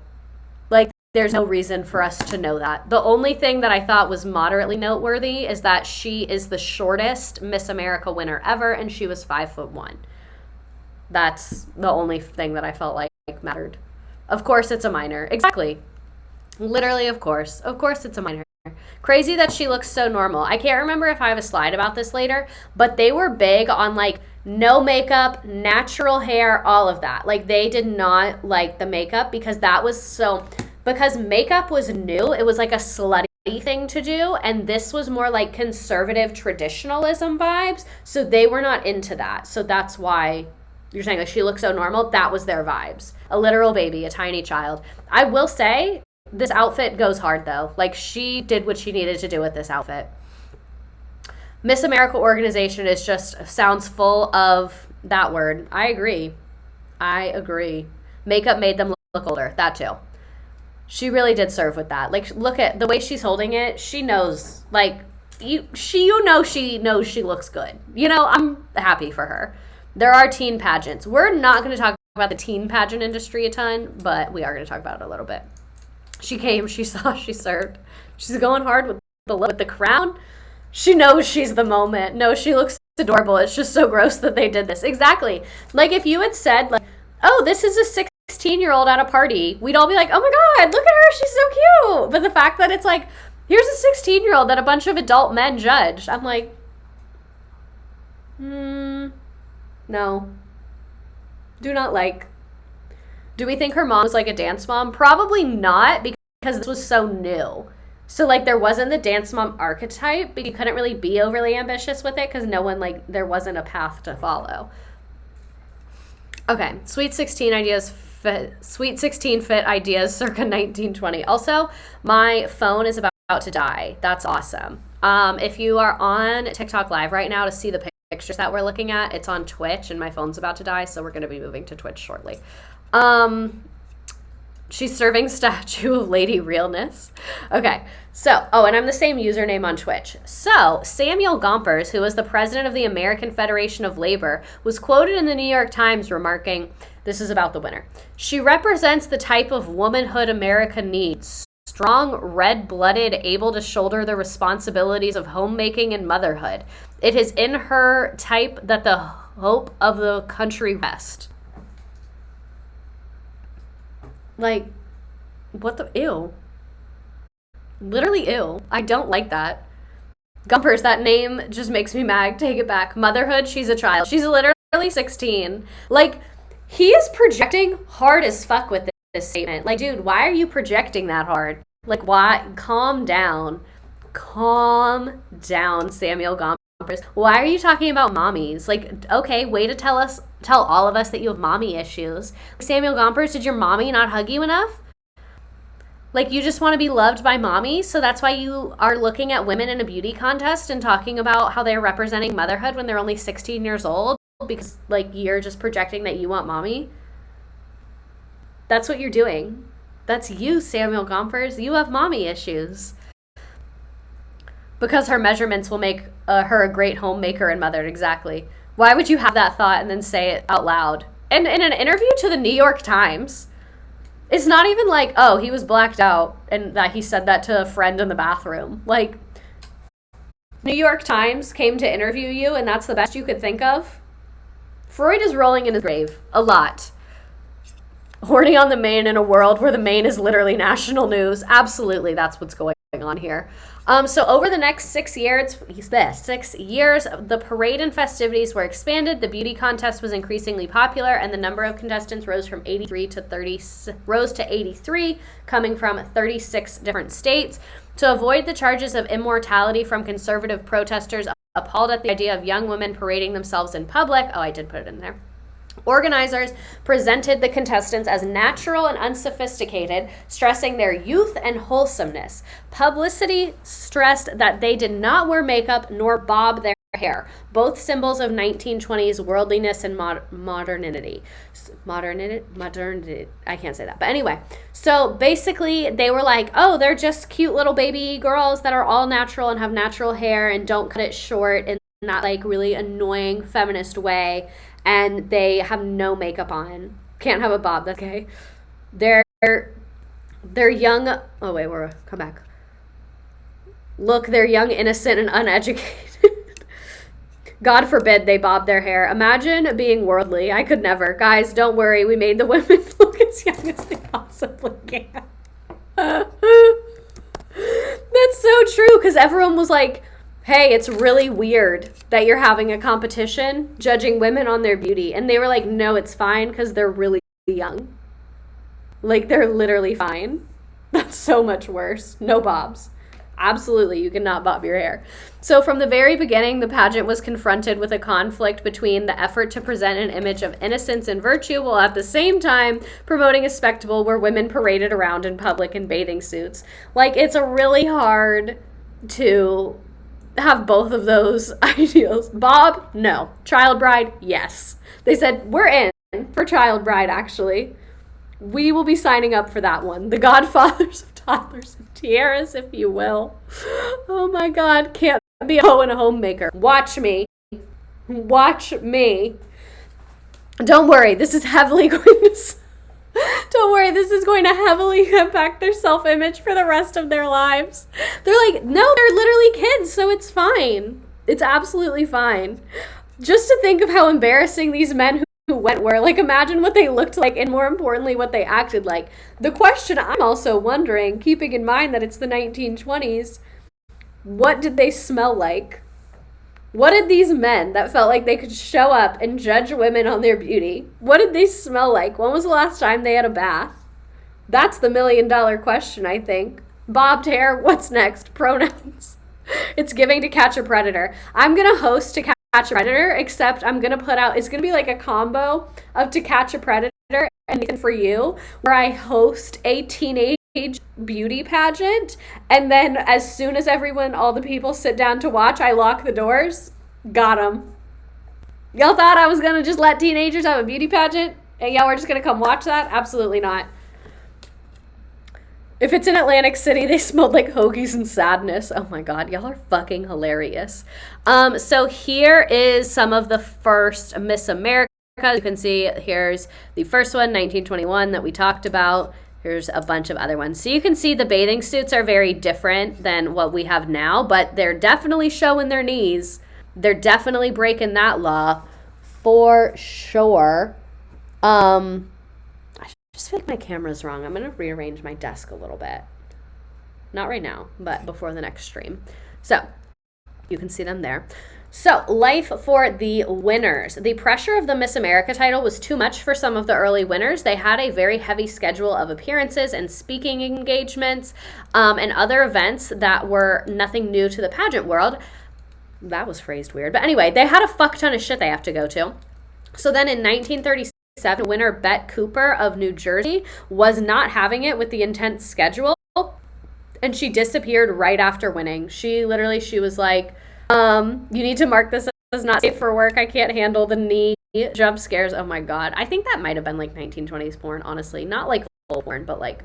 Like, there's no reason for us to know that. The only thing that I thought was moderately noteworthy is that she is the shortest Miss America winner ever, and she was 5'1". That's the only thing that I felt like mattered. Of course it's a minor. Exactly. Literally, of course. Of course it's a minor. Crazy that she looks so normal. I can't remember if I have a slide about this later, but they were big on like no makeup, natural hair, all of that. Like they did not like the makeup because makeup was new. It was like a slutty thing to do, and this was more like conservative traditionalism vibes, so they were not into that. So that's why you're saying like she looks so normal. That was their vibes. A literal baby, a tiny child. I will say this outfit goes hard though. Like she did what she needed to do with this outfit. Miss America organization sounds full of that word. I agree. Makeup made them look older. That too. She really did serve with that. Like, look at the way she's holding it. She knows, like, she knows she looks good. I'm happy for her. There are teen pageants. We're not going to talk about the teen pageant industry a ton, but we are going to talk about it a little bit. She came, she saw, she served. She's going hard with the crown. She knows she's the moment. No, she looks adorable. It's just so gross that they did this. Exactly. Like, if you had said, like, oh, this is a 16-year-old at a party, we'd all be like, oh my God, look at her, she's so cute. But the fact that it's like, here's a 16-year-old that a bunch of adult men judged, I'm like, no. Do not like. Do we think her mom was like a dance mom? Probably not, because this was so new. So, like, there wasn't the dance mom archetype, but you couldn't really be overly ambitious with it because there wasn't a path to follow. Okay, Sweet 16 fit ideas circa 1920. Also, my phone is about to die. That's awesome. If you are on TikTok Live right now to see the pictures that we're looking at, it's on Twitch, and my phone's about to die, so we're going to be moving to Twitch shortly. She's serving statue of Lady Realness. Okay, so, and I'm the same username on Twitch. So, Samuel Gompers, who was the president of the American Federation of Labor, was quoted in the New York Times remarking, this is about the winner, "She represents the type of womanhood America needs. Strong, red-blooded, able to shoulder the responsibilities of homemaking and motherhood. It is in her type that the hope of the country rests." Like, what the, ew. Literally ew. I don't like that. Gumpers, that name just makes me mad. Take it back. Motherhood, she's a child. She's literally 16. Like, he is projecting hard as fuck with this statement. Like, dude, why are you projecting that hard? Like, why? Calm down. Calm down, Samuel Gompers. Why are you talking about mommies? Like, okay, way to tell all of us that you have mommy issues. Samuel Gompers, did your mommy not hug you enough? Like, you just want to be loved by mommy, so that's why you are looking at women in a beauty contest and talking about how they're representing motherhood when they're only 16 years old, because, like, you're just projecting that you want mommy? That's what you're doing. That's you, Samuel Gompers. You have mommy issues. Because her measurements will make her a great homemaker and mother. Exactly. Why would you have that thought and then say it out loud? And in an interview to the New York Times, it's not even like, oh, he was blacked out and that he said that to a friend in the bathroom. Like, New York Times came to interview you and that's the best you could think of? Freud is rolling in his grave. A lot. Horny on the Main in a world where the Main is literally national news. Absolutely, that's what's going on here. So over the next 6 years, the parade and festivities were expanded, the beauty contest was increasingly popular, and the number of contestants rose to 83, coming from 36 different states. To avoid the charges of immorality from conservative protesters appalled at the idea of young women parading themselves in public, I did put it in there, organizers presented the contestants as natural and unsophisticated, stressing their youth and wholesomeness. Publicity stressed that they did not wear makeup nor bob their hair, both symbols of 1920s worldliness and modernity. Modernity. I can't say that. But anyway, so basically they were like, oh, they're just cute little baby girls that are all natural and have natural hair and don't cut it short in that, like, really annoying feminist way. And they have no makeup on. Can't have a bob, that's okay. They're young. Oh, wait, come back. Look, they're young, innocent, and uneducated. God forbid they bob their hair. Imagine being worldly. I could never. Guys, don't worry. We made the women look as young as they possibly can. That's so true, because everyone was like, hey, it's really weird that you're having a competition judging women on their beauty. And they were like, no, it's fine because they're really young. Like, they're literally fine. That's so much worse. No bobs. Absolutely, you cannot bob your hair. So from the very beginning, the pageant was confronted with a conflict between the effort to present an image of innocence and virtue while at the same time promoting a spectacle where women paraded around in public in bathing suits. Like, it's really hard to have both of those ideals. Bob, no. Child bride, yes. They said, we're in for child bride, actually. We will be signing up for that one. The godfathers of toddlers and tiaras, if you will. Oh my God, can't be a hoe and a homemaker. Watch me. Watch me. Don't worry, this is heavily going to... Don't worry, this is going to heavily impact their self-image for the rest of their lives. They're like, no, they're literally kids, so it's fine. It's absolutely fine. Just to think of how embarrassing these men who went were. Like, imagine what they looked like and, more importantly, what they acted like. The question I'm also wondering, keeping in mind that it's the 1920s, what did they smell like? What did these men that felt like they could show up and judge women on their beauty, what did they smell like? When was the last time they had a bath? That's the $1 million question, I think. Bobbed hair, what's next? Pronouns. It's giving To Catch a Predator. I'm going to host To Catch a Predator, except I'm going to put out, it's going to be like a combo of To Catch a Predator and Nathan For You, where I host a teenage beauty pageant, and then as soon as all the people sit down to watch, I lock the doors. Got them. Y'all thought I was gonna just let teenagers have a beauty pageant and y'all were just gonna come watch that? Absolutely not. If it's in Atlantic City, they smelled like hoagies and sadness. Oh my God, y'all are fucking hilarious. So here is some of the first Miss America. You can see here's the first one, 1921, that we talked about. Here's a bunch of other ones. So you can see the bathing suits are very different than what we have now, but they're definitely showing their knees. They're definitely breaking that law for sure. I just feel like my camera's wrong. I'm going to rearrange my desk a little bit. Not right now, but before the next stream. So you can see them there. So, life for the winners. The pressure of the Miss America title was too much for some of the early winners. They had a very heavy schedule of appearances and speaking engagements and other events that were nothing new to the pageant world. That was phrased weird. But anyway, they had a fuck ton of shit they have to go to. So then in 1937, winner Bet Cooper of New Jersey was not having it with the intense schedule, and she disappeared right after winning. She was like, you need to mark this as not safe for work. I can't handle the knee jump scares. Oh my God. I think that might have been like 1920s porn, honestly. Not like full porn, but like,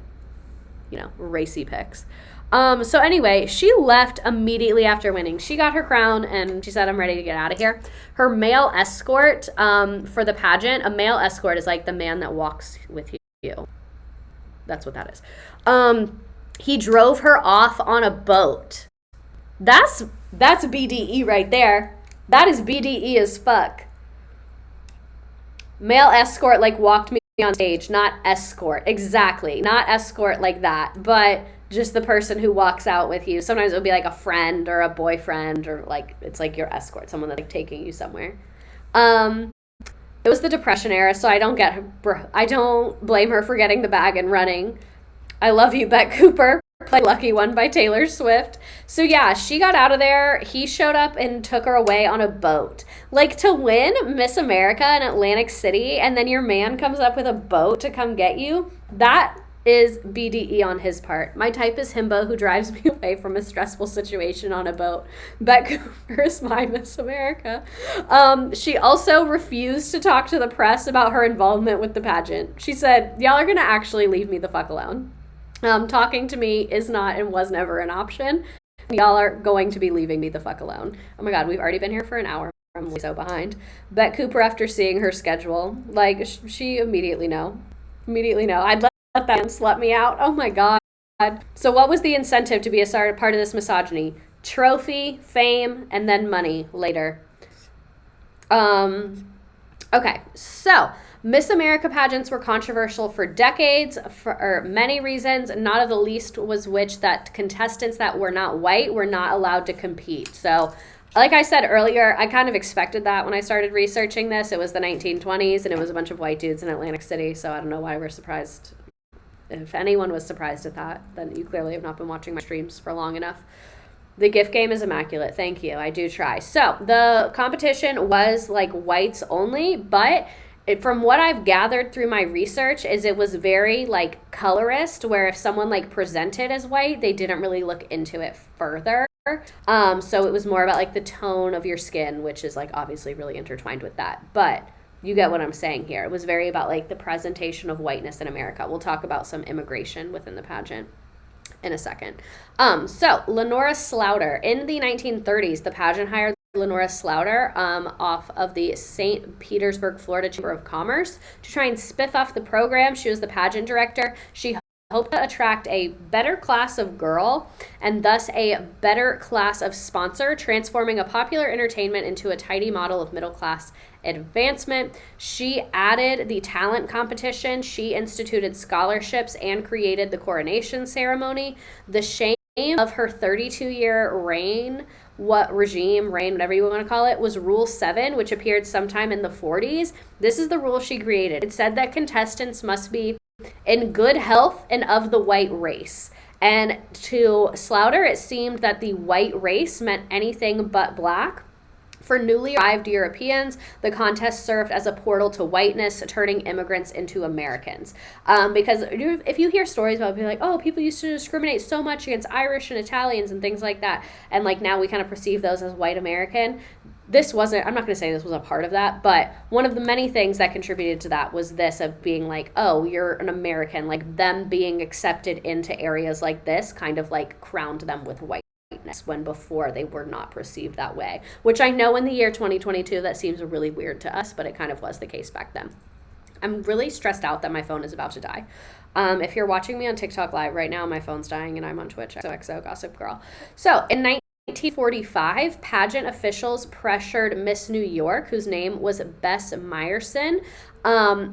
racy pics. So anyway, she left immediately after winning. She got her crown and she said, I'm ready to get out of here. Her male escort for the pageant, a male escort is like the man that walks with you. That's what that is. He drove her off on a boat. That's BDE right there. That is BDE as fuck. Male escort like walked me on stage, not escort. Exactly. Not escort like that, but just the person who walks out with you. Sometimes it would be like a friend or a boyfriend, or like it's like your escort, someone that's like taking you somewhere. It was the Depression era, so I don't blame her for getting the bag and running. I love you, Bet Cooper. Play Lucky One by Taylor Swift. So yeah, she got out of there. He showed up and took her away on a boat. Like, to win Miss America in Atlantic City and then your man comes up with a boat to come get you, that is BDE on his part. My type is himbo who drives me away from a stressful situation on a boat. Bet Cooper is my Miss America. She also refused to talk to the press about her involvement with the pageant. She said, y'all are going to actually leave me the fuck alone. Talking to me is not and was never an option. Y'all are going to be leaving me the fuck alone. Oh my God, we've already been here for an hour. I'm so behind. Bet Cooper, after seeing her schedule, like, she immediately know. I'd let that man slut me out. Oh my God. So what was the incentive to be a part of this misogyny? Trophy, fame, and then money later. Okay, so Miss America pageants were controversial for decades for many reasons, not of the least was which that contestants that were not white were not allowed to compete. So like I said earlier, I kind of expected that when I started researching this. It was the 1920s and it was a bunch of white dudes in Atlantic City, so I don't know why we're surprised. If anyone was surprised at that, then you clearly have not been watching my streams for long enough. The gift game is immaculate. Thank you. I do try. So the competition was like whites only, but from what I've gathered through my research is it was very like colorist, where if someone like presented as white, they didn't really look into it further. So it was more about like the tone of your skin, which is like obviously really intertwined with that. But you get what I'm saying here. It was very about like the presentation of whiteness in America. We'll talk about some immigration within the pageant in a second. So Lenora Slaughter. In the 1930s, the pageant hired Lenora Slaughter off of the St. Petersburg, Florida Chamber of Commerce to try and spiff off the program. She was the pageant director. She hoped to attract a better class of girl and thus a better class of sponsor, transforming a popular entertainment into a tidy model of middle class advancement. She added the talent competition. She instituted scholarships and created the coronation ceremony. The shame of her 32-year reign, whatever you want to call it, was Rule 7, which appeared sometime in the 40s. This is the rule she created. It said that contestants must be in good health and of the white race. And to Slaughter, it seemed that the white race meant anything but black. For newly arrived Europeans, the contest served as a portal to whiteness, turning immigrants into Americans. Because if you hear stories about people like, oh, people used to discriminate so much against Irish and Italians and things like that, and like now we kind of perceive those as white American. This wasn't, I'm not going to say this was a part of that, but one of the many things that contributed to that was this of being like, oh, you're an American, like them being accepted into areas like this kind of like crowned them with whiteness when before they were not perceived that way, which I know in the year 2022 that seems really weird to us, but it kind of was the case back then. I'm really stressed out that my phone is about to die. If you're watching me on TikTok live right now, my phone's dying and I'm on Twitch, XOXO Gossip Girl. So in 1945, pageant officials pressured Miss New York, whose name was Bess Meyerson.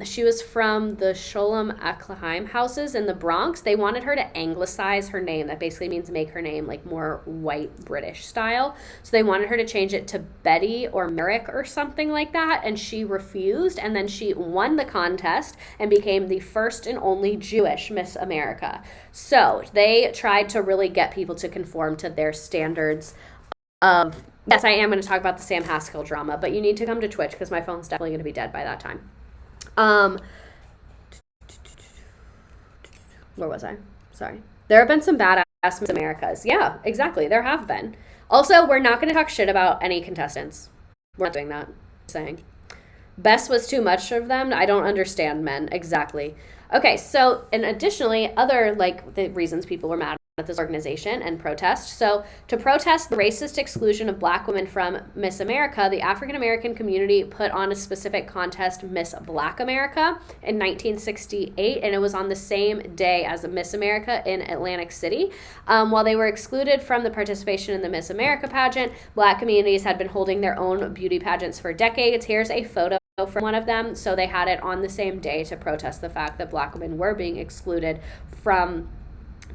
She was from the Sholem Aleichem houses in the Bronx. They wanted her to anglicize her name. That basically means make her name like more white British style. So they wanted her to change it to Betty or Merrick or something like that, and she refused. And then she won the contest and became the first and only Jewish Miss America. So they tried to really get people to conform to their standards of, yes, I am going to talk about the Sam Haskell drama, but you need to come to Twitch because my phone's definitely going to be dead by that time. Where was I? Sorry. There have been some badass Miss Americas. Yeah, exactly. There have been. Also, we're not going to talk shit about any contestants. We're not doing that. Saying. Bess was too much of them. I don't understand men. Exactly. Okay, so, and additionally, other, like, the reasons people were mad at this organization and protest. So to protest the racist exclusion of black women from Miss America, the African American community put on a specific contest, Miss Black America, in 1968, and it was on the same day as Miss America in Atlantic City. While they were excluded from the participation in the Miss America pageant, black communities had been holding their own beauty pageants for decades. Here's a photo from one of them. So they had it on the same day to protest the fact that black women were being excluded from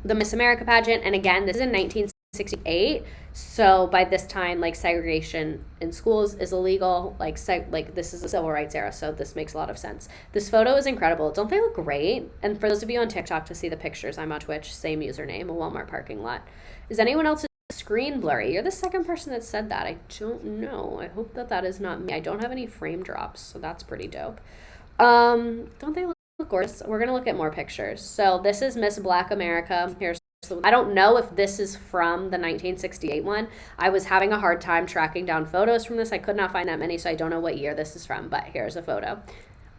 the Miss America pageant. And again, this is in 1968. So by this time, like, segregation in schools is illegal. Like this is a civil rights era. So this makes a lot of sense. This photo is incredible. Don't they look great? And for those of you on TikTok to see the pictures, I'm on Twitch, same username, a Walmart parking lot. Is anyone else's screen blurry? You're the second person that said that. I don't know. I hope that is not me. I don't have any frame drops, so that's pretty dope. Don't they look gorgeous? We're gonna look at more pictures. So this is Miss Black America. I don't know if this is from the 1968 one. I was having a hard time tracking down photos from this. I could not find that many, so I don't know what year this is from, but here's a photo.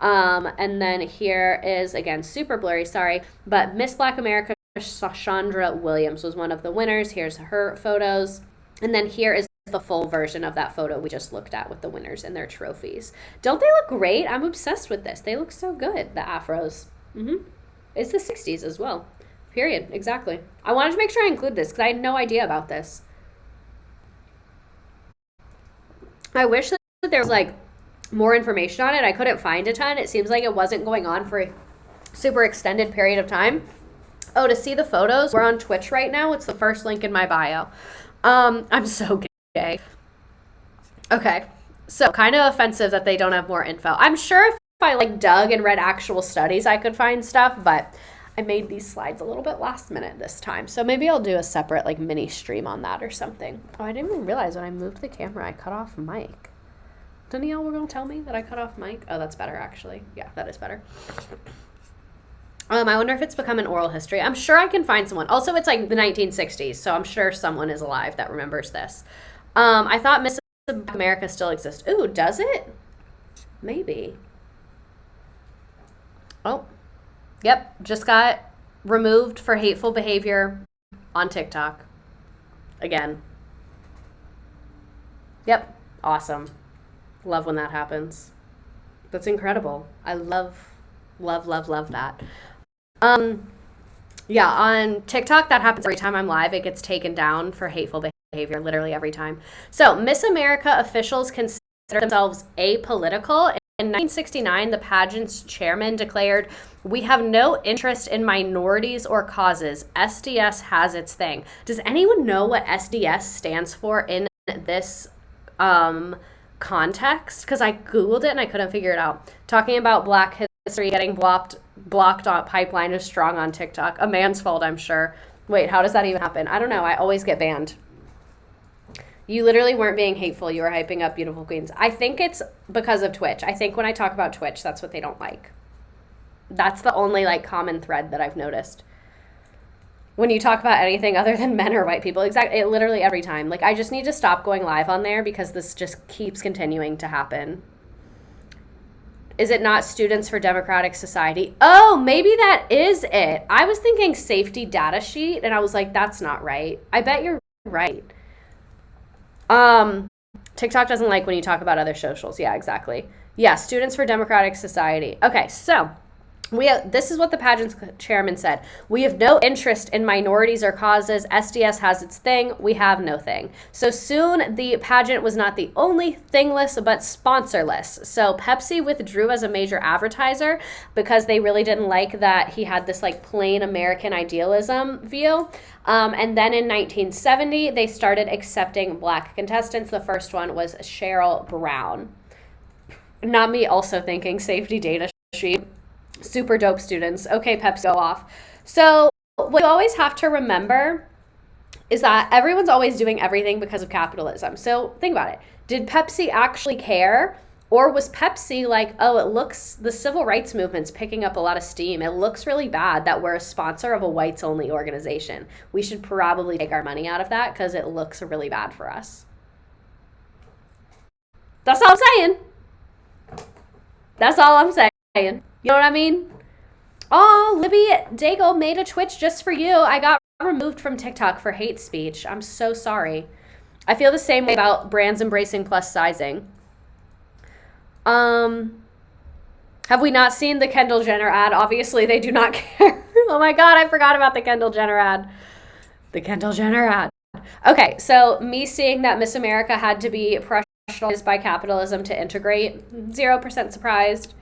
And then here is, again, super blurry, sorry, but Miss Black America, Chandra Williams was one of the winners. Here's her photos. And then here is the full version of that photo we just looked at with the winners and their trophies. Don't they look great? I'm obsessed with this. They look so good, the afros. It's the 60s as well. Period. Exactly. I wanted to make sure I include this because I had no idea about this. I wish that there was like more information on it. I couldn't find a ton. It seems like it wasn't going on for a super extended period of time. Oh, to see the photos, we're on Twitch right now. It's the first link in my bio. I'm so gay. Okay. So kind of offensive that they don't have more info. I'm sure if I like dug and read actual studies, I could find stuff, but I made these slides a little bit last minute this time. So maybe I'll do a separate like mini stream on that or something. Oh, I didn't even realize when I moved the camera, I cut off mic. Didn't y'all were going to tell me that I cut off mic? Oh, that's better actually. Yeah, that is better. I wonder if it's become an oral history. I'm sure I can find someone. Also, it's like the 1960s, so I'm sure someone is alive that remembers this. I thought Miss America still exists. Ooh, does it? Maybe. Oh, yep. Just got removed for hateful behavior on TikTok. Again. Yep. Awesome. Love when that happens. That's incredible. I love that. Yeah, on TikTok, that happens every time I'm live. It gets taken down for hateful behavior, literally every time. So, Miss America officials consider themselves apolitical. In 1969, the pageant's chairman declared, "We have no interest in minorities or causes. SDS has its thing." Does anyone know what SDS stands for in this context? Because I Googled it and I couldn't figure it out. Talking about Black history getting blocked on pipeline is strong on TikTok. A man's fault, I'm sure. Wait, how does that even happen? I don't know. I always get banned. You literally weren't being hateful. You were hyping up beautiful queens. I think it's because of Twitch. I think when I talk about Twitch, that's what they don't like. That's the only like common thread that I've noticed. When you talk about anything other than men or white people, exactly, literally every time. Like, I just need to stop going live on there because this just keeps continuing to happen. Is it not Students for Democratic Society? Oh, maybe that is it. I was thinking safety data sheet, and I was like, that's not right. I bet you're right. TikTok doesn't like when you talk about other socials. Yeah, exactly. Yeah, Students for Democratic Society. Okay, so this is what the pageant's chairman said. "We have no interest in minorities or causes. SDS has its thing. We have no thing." So soon, the pageant was not the only thingless, but sponsorless. So Pepsi withdrew as a major advertiser because they really didn't like that he had this like plain American idealism view. And then in 1970, they started accepting Black contestants. The first one was Cheryl Brown. Not me also thinking safety data sheet. Super dope students. Okay, Peps, go off. So what you always have to remember is that everyone's always doing everything because of capitalism. So think about it. Did Pepsi actually care? Or was Pepsi like, oh, the civil rights movement's picking up a lot of steam. It looks really bad that we're a sponsor of a whites-only organization. We should probably take our money out of that because it looks really bad for us. That's all I'm saying. That's all I'm saying. You know what I mean? Oh, Libby Dago made a Twitch just for you. I got removed from TikTok for hate speech. I'm so sorry. I feel the same way about brands embracing plus sizing. Have we not seen the Kendall Jenner ad? Obviously, they do not care. Oh my God, I forgot about the Kendall Jenner ad. The Kendall Jenner ad. Okay, so me seeing that Miss America had to be pressurized by capitalism to integrate, 0% surprised.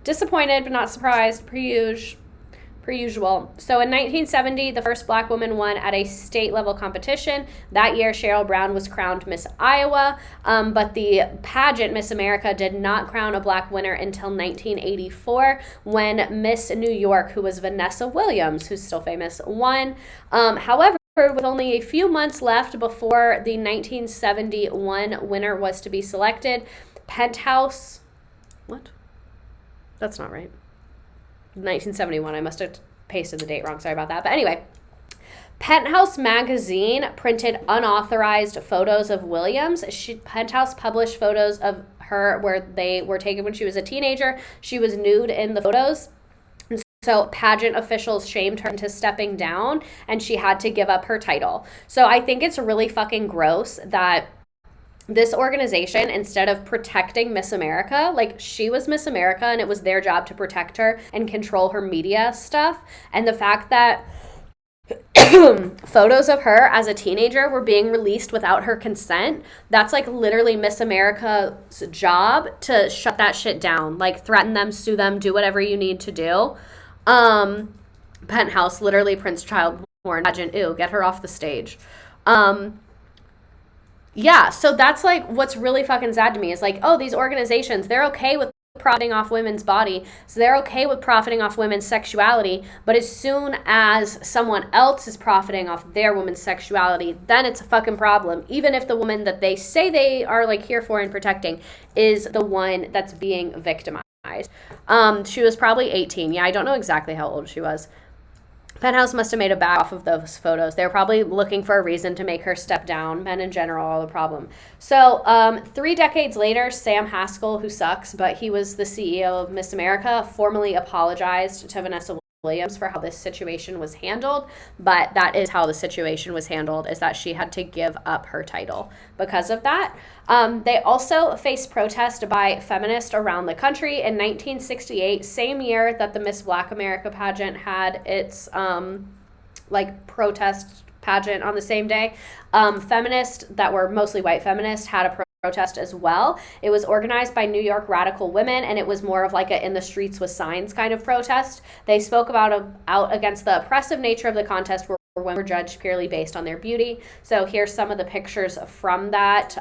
Disappointed, but not surprised, per usual. So in 1970, the first Black woman won at a state-level competition. That year, Cheryl Brown was crowned Miss Iowa, but the pageant Miss America did not crown a Black winner until 1984 when Miss New York, who was Vanessa Williams, who's still famous, won. However, with only a few months left before the 1971 winner was to be selected, Penthouse... What? That's not right. 1971. I must have pasted the date wrong. Sorry about that. But anyway, Penthouse magazine printed unauthorized photos of Williams. Penthouse published photos of her where they were taken when she was a teenager. She was nude in the photos. So pageant officials shamed her into stepping down, and she had to give up her title. So I think it's really fucking gross that this organization, instead of protecting Miss America, like she was Miss America and it was their job to protect her and control her media stuff. And the fact that photos of her as a teenager were being released without her consent, that's like literally Miss America's job to shut that shit down. Like threaten them, sue them, do whatever you need to do. Penthouse literally prints child porn. Pageant, ew, get her off the stage. Yeah, so that's like what's really fucking sad to me is like, oh, these organizations, they're okay with profiting off women's body, so they're okay with profiting off women's sexuality, but as soon as someone else is profiting off their woman's sexuality, then it's a fucking problem, even if the woman that they say they are like here for and protecting is the one that's being victimized. She was probably 18. Yeah, I don't know exactly how old she was. Penthouse must have made a bag off of those photos. They were probably looking for a reason to make her step down. Men in general are the problem. So 3 decades later, Sam Haskell, who sucks, but he was the CEO of Miss America, formally apologized to Vanessa Williams for how this situation was handled. But that is how the situation was handled, is that she had to give up her title because of that. They also faced protest by feminists around the country in 1968, same year that the Miss Black America pageant had its protest pageant on the same day. Feminists that were mostly white feminists had a protest as well. It was organized by New York radical women, and it was more of like a in the streets with signs kind of protest. They spoke out against the oppressive nature of the contest, where women were judged purely based on their beauty. So here's some of the pictures from that.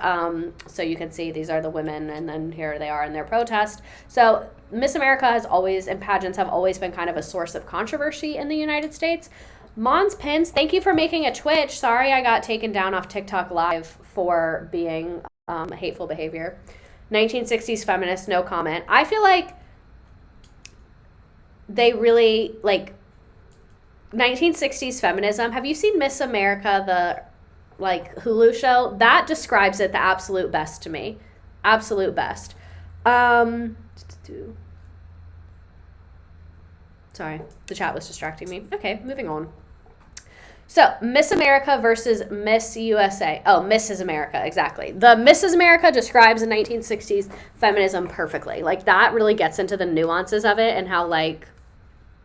So you can see these are the women, and then here they are in their protest. So Miss America has always, and pageants have always been kind of a source of controversy in the United States. Mons Pins, thank you for making a Twitch. Sorry I got taken down off TikTok Live for being hateful behavior. 1960s feminist, no comment. I feel like they really, 1960s feminism. Have you seen Miss America, the Hulu show? That describes it the absolute best to me. Absolute best. Sorry, the chat was distracting me. Okay, moving on. So, Miss America versus Miss USA. Oh, Mrs. America, exactly. The Mrs. America describes the 1960s feminism perfectly. That really gets into the nuances of it and how,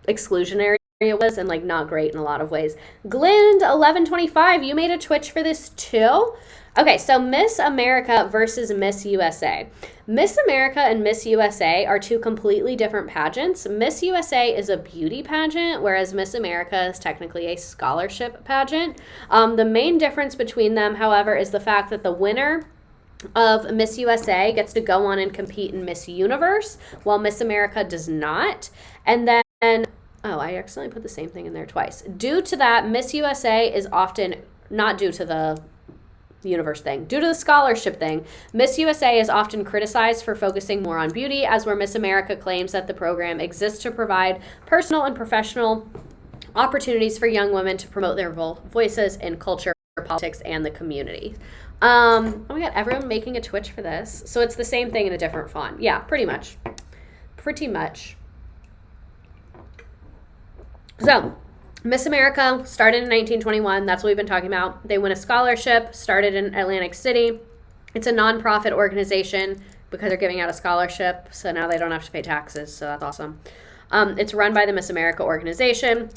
exclusionary it was and, not great in a lot of ways. Glind1125, you made a Twitch for this too? Okay, so Miss America versus Miss USA. Miss America and Miss USA are two completely different pageants. Miss USA is a beauty pageant, whereas Miss America is technically a scholarship pageant. The main difference between them, however, is the fact that the winner of Miss USA gets to go on and compete in Miss Universe, while Miss America does not. And then, oh, I accidentally put the same thing in there twice. Due to that, Miss USA is often, not due to the universe thing, due to the scholarship thing, Miss USA is often criticized for focusing more on beauty, as where Miss America claims that the program exists to provide personal and professional opportunities for young women to promote their voices in culture, politics, and the community. Oh my god, everyone making a Twitch for this. So it's the same thing in a different font. Yeah, pretty much. So Miss America started in 1921. That's what we've been talking about. They win a scholarship, started in Atlantic City. It's a nonprofit organization because they're giving out a scholarship, so now they don't have to pay taxes, so that's awesome. It's run by the Miss America organization.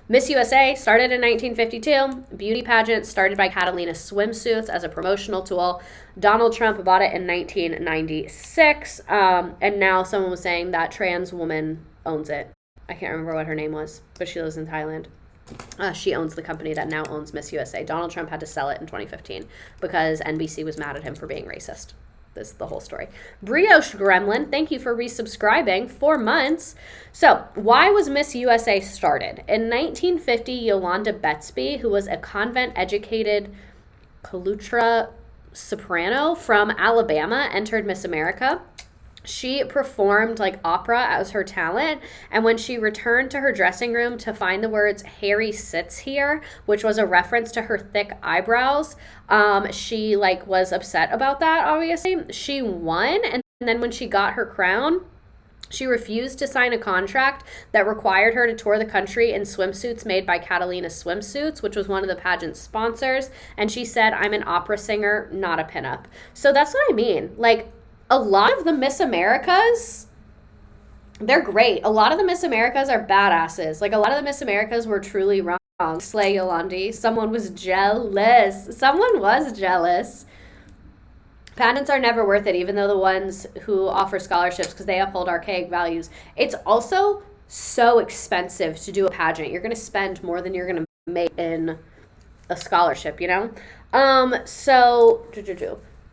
Miss USA started in 1952. Beauty pageant started by Catalina Swimsuits as a promotional tool. Donald Trump bought it in 1996, and now someone was saying that trans woman owns it. I can't remember what her name was, but she lives in Thailand. She owns the company that now owns Miss USA. Donald Trump had to sell it in 2015 because NBC was mad at him for being racist. This is the whole story. Brioche Gremlin, thank you for resubscribing. 4 months. So, why was Miss USA started? In 1950, Yolanda Betsby, who was a convent-educated Colutra soprano from Alabama, entered Miss America. She performed opera as her talent, and when she returned to her dressing room to find the words "Harry sits here," which was a reference to her thick eyebrows, she was upset about that, obviously. She won, and then when she got her crown, she refused to sign a contract that required her to tour the country in swimsuits made by Catalina Swimsuits, which was one of the pageant's sponsors, and she said, "I'm an opera singer, not a pinup." So that's what I mean. A lot of the Miss Americas, they're great. A lot of the Miss Americas are badasses. A lot of the Miss Americas were truly wrong. Slay Yolandi. Someone was jealous. Pageants are never worth it, even though the ones who offer scholarships, because they uphold archaic values. It's also so expensive to do a pageant. You're going to spend more than you're going to make in a scholarship,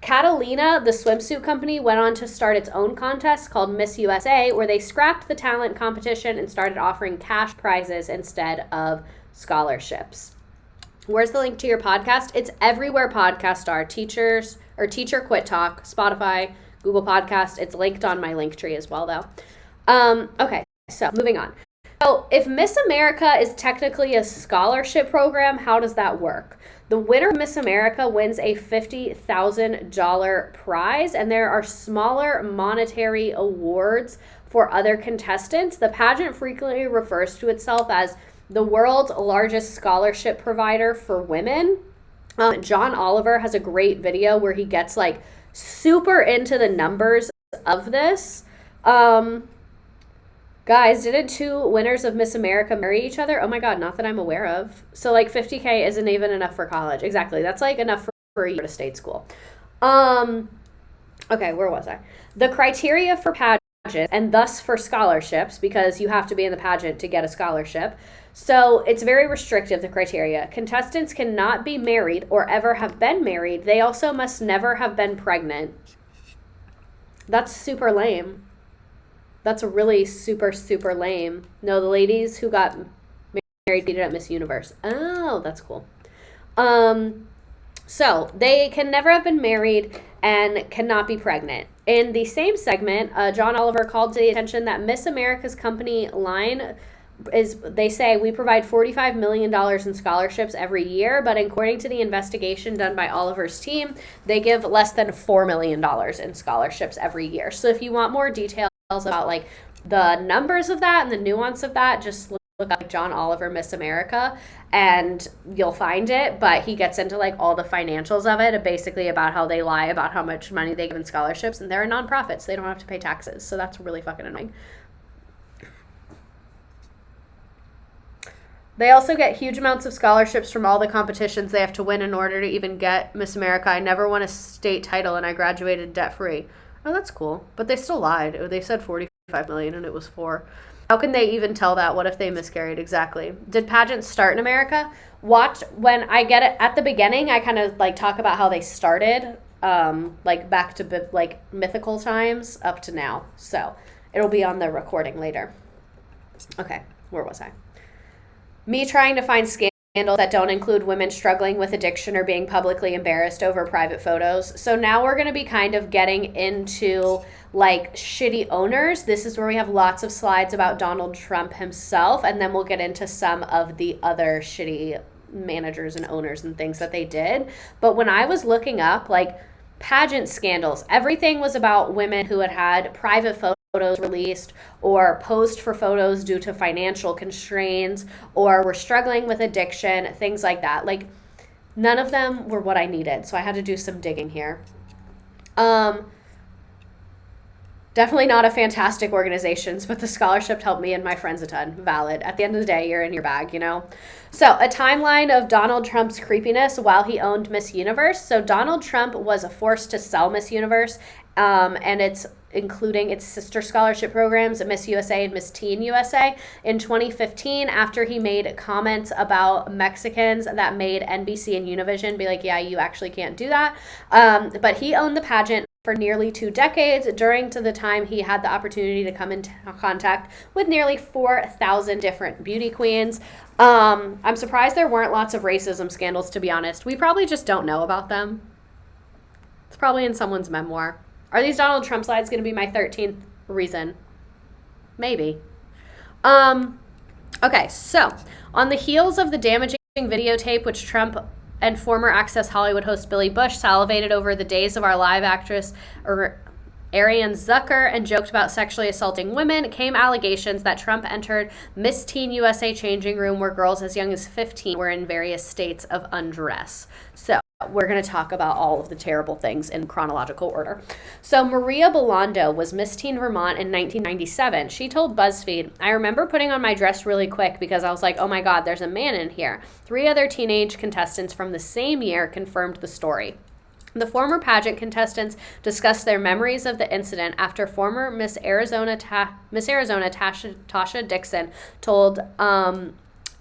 Catalina, the swimsuit company, went on to start its own contest called Miss USA, where they scrapped the talent competition and started offering cash prizes instead of scholarships. Where's the link to your podcast? It's everywhere podcasts are. Teacher Quit Talk, Spotify, Google Podcast. It's linked on my link tree as well, though. Okay, so moving on. So if Miss America is technically a scholarship program, how does that work? The winner of Miss America wins a $50,000 prize, and there are smaller monetary awards for other contestants. The pageant frequently refers to itself as the world's largest scholarship provider for women. John Oliver has a great video where he gets like super into the numbers of this. Guys, didn't 2 winners of Miss America marry each other? Oh my God, not that I'm aware of. So like $50K isn't even enough for college. Exactly. That's like enough for a year to state school. Okay, where was I? The criteria for pageants and thus for scholarships, because you have to be in the pageant to get a scholarship. So it's very restrictive, the criteria. Contestants cannot be married or ever have been married. They also must never have been pregnant. That's super lame. That's really super, super lame. No, the ladies who got married competed at Miss Universe. Oh, that's cool. So they can never have been married and cannot be pregnant. In the same segment, John Oliver called to the attention that Miss America's company line is, they say, we provide $45 million in scholarships every year, but according to the investigation done by Oliver's team, they give less than $4 million in scholarships every year. So if you want more details about like the numbers of that and the nuance of that, just look up John Oliver Miss America and you'll find it. But he gets into like all the financials of it and basically about how they lie about how much money they give in scholarships, and they're a nonprofit, so they don't have to pay taxes. So that's really fucking annoying. They also get huge amounts of scholarships from all the competitions they have to win in order to even get Miss America. I never won a state title and I graduated debt-free. Oh, that's cool. But they still lied. They said 45 million and it was 4. How can they even tell that? What if they miscarried? Exactly. Did pageants start in America? Watch when I get it at the beginning, I kind of like talk about how they started, like back to like mythical times up to now. So it'll be on the recording later. Okay, where was I? Me trying to find scandals that don't include women struggling with addiction or being publicly embarrassed over private photos. So now we're going to be kind of getting into like shitty owners. This is where we have lots of slides about Donald Trump himself, and then we'll get into some of the other shitty managers and owners and things that they did. But when I was looking up like pageant scandals, everything was about women who had private photos released or posed for photos due to financial constraints or were struggling with addiction, things like that. Like none of them were what I needed, so I had to do some digging here. Definitely not a fantastic organizations, but the scholarship helped me and my friends a ton. Valid. At the end of the day, you're in your bag, you know? So a timeline of Donald Trump's creepiness while he owned Miss Universe. So Donald Trump was forced to sell Miss Universe, and it's including its sister scholarship programs, Miss USA and Miss Teen USA, in 2015 after he made comments about Mexicans that made NBC and Univision be like, yeah, you actually can't do that. But he owned the pageant for nearly 2 decades, during to the time he had the opportunity to come into contact with nearly 4,000 different beauty queens. I'm surprised there weren't lots of racism scandals, to be honest. We probably just don't know about them. It's probably in someone's memoir. Are these Donald Trump slides going to be my 13th reason? Maybe. Okay, so on the heels of the damaging videotape, which Trump and former Access Hollywood host Billy Bush salivated over the days of our live actress Ariane Zucker and joked about sexually assaulting women, came allegations that Trump entered Miss Teen USA changing room where girls as young as 15 were in various states of undress. So we're going to talk about all of the terrible things in chronological order. So Maria Bellondo was Miss Teen Vermont in 1997. She told BuzzFeed, I remember putting on my dress really quick because I was like, oh my God, there's a man in here. 3 other teenage contestants from the same year confirmed the story. The former pageant contestants discussed their memories of the incident after former Miss Arizona Tasha Dixon told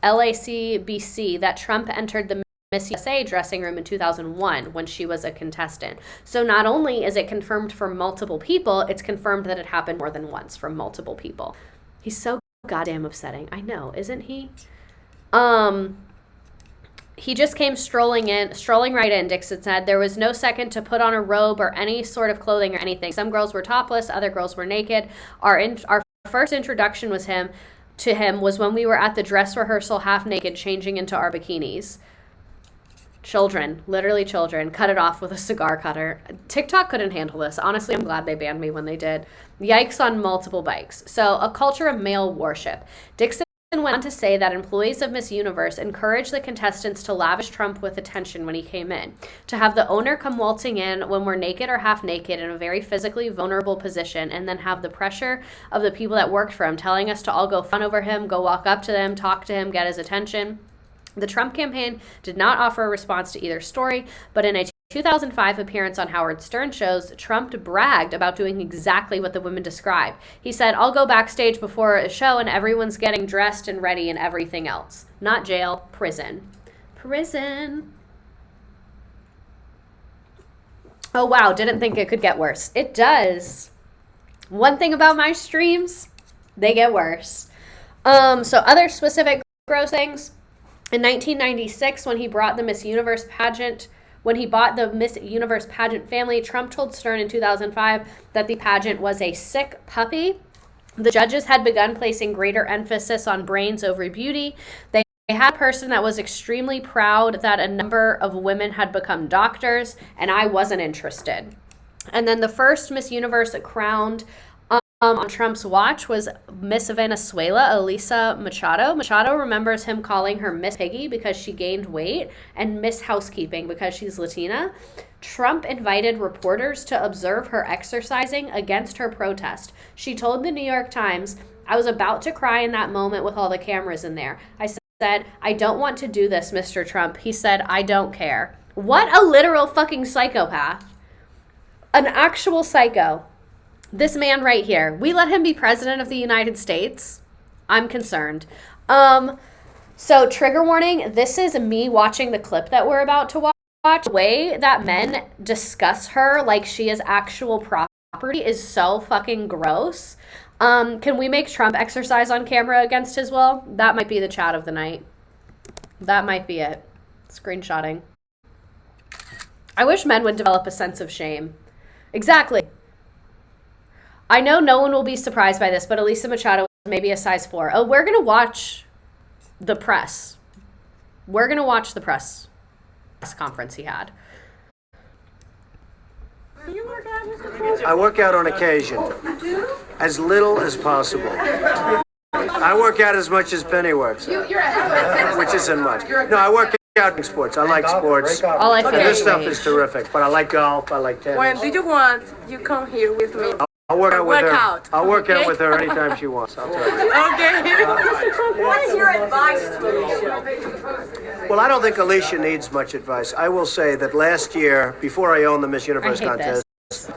LACBC that Trump entered the Miss USA dressing room in 2001 when she was a contestant. So not only is it confirmed for multiple people, it's confirmed that it happened more than once from multiple people. He's so goddamn upsetting. I know, isn't he? He just came strolling right in, Dixon said. There was no second to put on a robe or any sort of clothing or anything. Some girls were topless, other girls were naked. Our first introduction was him to him was when we were at the dress rehearsal half naked changing into our bikinis. Children, literally children, cut it off with a cigar cutter. TikTok couldn't handle this. Honestly, I'm glad they banned me when they did. Yikes on multiple bikes. So, a culture of male worship. Dixon went on to say that employees of Miss Universe encouraged the contestants to lavish Trump with attention when he came in. To have the owner come waltzing in when we're naked or half naked in a very physically vulnerable position, and then have the pressure of the people that worked for him telling us to all go fawn over him, go walk up to them, talk to him, get his attention. The Trump campaign did not offer a response to either story, but in a 2005 appearance on Howard Stern shows, Trump bragged about doing exactly what the women described. He said, I'll go backstage before a show and everyone's getting dressed and ready and everything else. Not jail, prison. Prison. Oh, wow, didn't think it could get worse. It does. One thing about my streams, they get worse. So other specific gross things. In 1996, when he bought the Miss Universe pageant family, Trump told Stern in 2005 that the pageant was a sick puppy. The judges had begun placing greater emphasis on brains over beauty. They had a person that was extremely proud that a number of women had become doctors, and I wasn't interested. And then the first Miss Universe crowned on Trump's watch was Miss Venezuela, Elisa Machado. Machado remembers him calling her Miss Piggy because she gained weight and Miss Housekeeping because she's Latina. Trump invited reporters to observe her exercising against her protest. She told the New York Times, I was about to cry in that moment with all the cameras in there. I said, I don't want to do this, Mr. Trump. He said, I don't care. What a literal fucking psychopath. An actual psycho. This man right here, we let him be president of the United States. I'm concerned. So trigger warning, this is me watching the clip that we're about to watch. The way that men discuss her like she is actual property is so fucking gross. Can we make Trump exercise on camera against his will? That might be the chat of the night. That might be it. Screenshotting. I wish men would develop a sense of shame. Exactly. I know no one will be surprised by this, but Elisa Machado is maybe a size 4. Oh, we're going to watch the press. We're going to watch the press conference he had. I work out on occasion. As little as possible. I work out as much as Penny works out, which isn't much. No, I work out in sports. I like sports. This stuff is terrific, but I like golf. I like tennis. When did you want, you come here with me. I'll work out with her. I'll work out with her anytime she wants. I'll tell you. Okay. What is your advice to Alicia? Well, I don't think Alicia needs much advice. I will say that last year, before I owned the Miss Universe contest,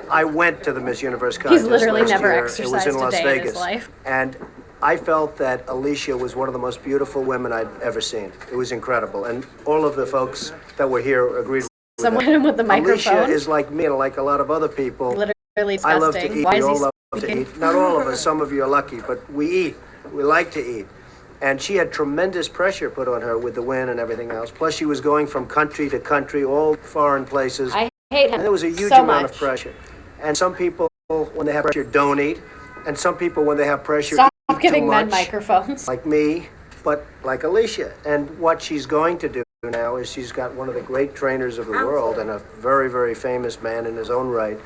I went to the Miss Universe contest. He's literally last never year. exercised It was in Las a day Vegas. in his life. And I felt that Alicia was one of the most beautiful women I'd ever seen. It was incredible. And all of the folks that were here agreed with Someone that. with the microphone. Alicia is like me and like a lot of other people. Literally disgusting. I love to eat. Why We is all he love speaking? to eat. Not all of us. Some of you are lucky, but we eat. We like to eat. And she had tremendous pressure put on her with the win and everything else. Plus, she was going from country to country, all foreign places. I hate him. And there was a huge so amount much. of pressure. And some people, when they have pressure, don't eat. And some people, when they have pressure, Stop eat giving too men much. microphones. Like me, but like Alicia. And what she's going to do now is she's got one of the great trainers of the world and a very, very famous man in his own right.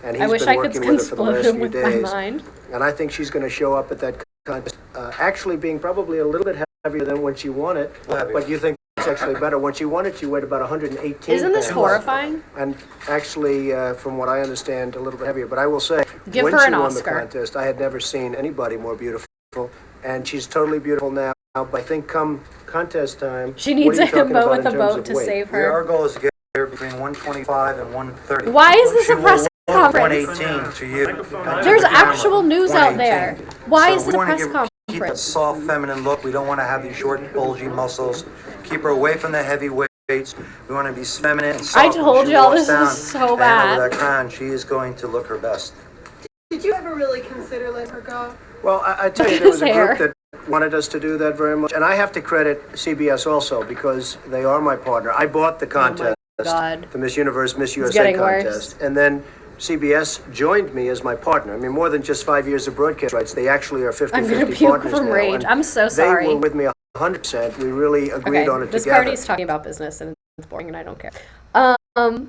And he's I wish been I could working with her for the explode last him few with my days. mind. And I think she's going to show up at that contest, actually being probably a little bit heavier than when she won it. But you think it's actually better. When she won it, she weighed about 118 Isn't this pounds. horrifying? And actually, from what I understand, a little bit heavier. But I will say, Give when her she an won Oscar. the contest, I had never seen anybody more beautiful. And she's totally beautiful now. But I think come contest time, She needs what are a you talking himbo about with in a terms boat of to weight? save Our her. goal is to get her between 125 and 130. Why is this She a will press look conference? 118 to you. There's actual news out there. 118. Why So is it we a wanna press keep that conference? soft, feminine look. We don't want to have these short, bulgy muscles. Keep her away from the heavy weights. We want to be feminine and soft. I told When she y'all walks this down is so and bad. over that crown, she is going to look her best. Did you ever really consider letting her go? Well, I tell you, Look there at was a his group hair. that wanted us to do that very much. And I have to credit CBS also because they are my partner. I bought the contest, God. the Miss Universe, Miss USA getting contest. worse. And then CBS joined me as my partner. I mean, more than just 5 years of broadcast rights. They actually are 50-50 I'm gonna puke partners from now. rage. And I'm so sorry. They were with me 100%. We really agreed on it this together. party's talking about business and it's boring and I don't care. The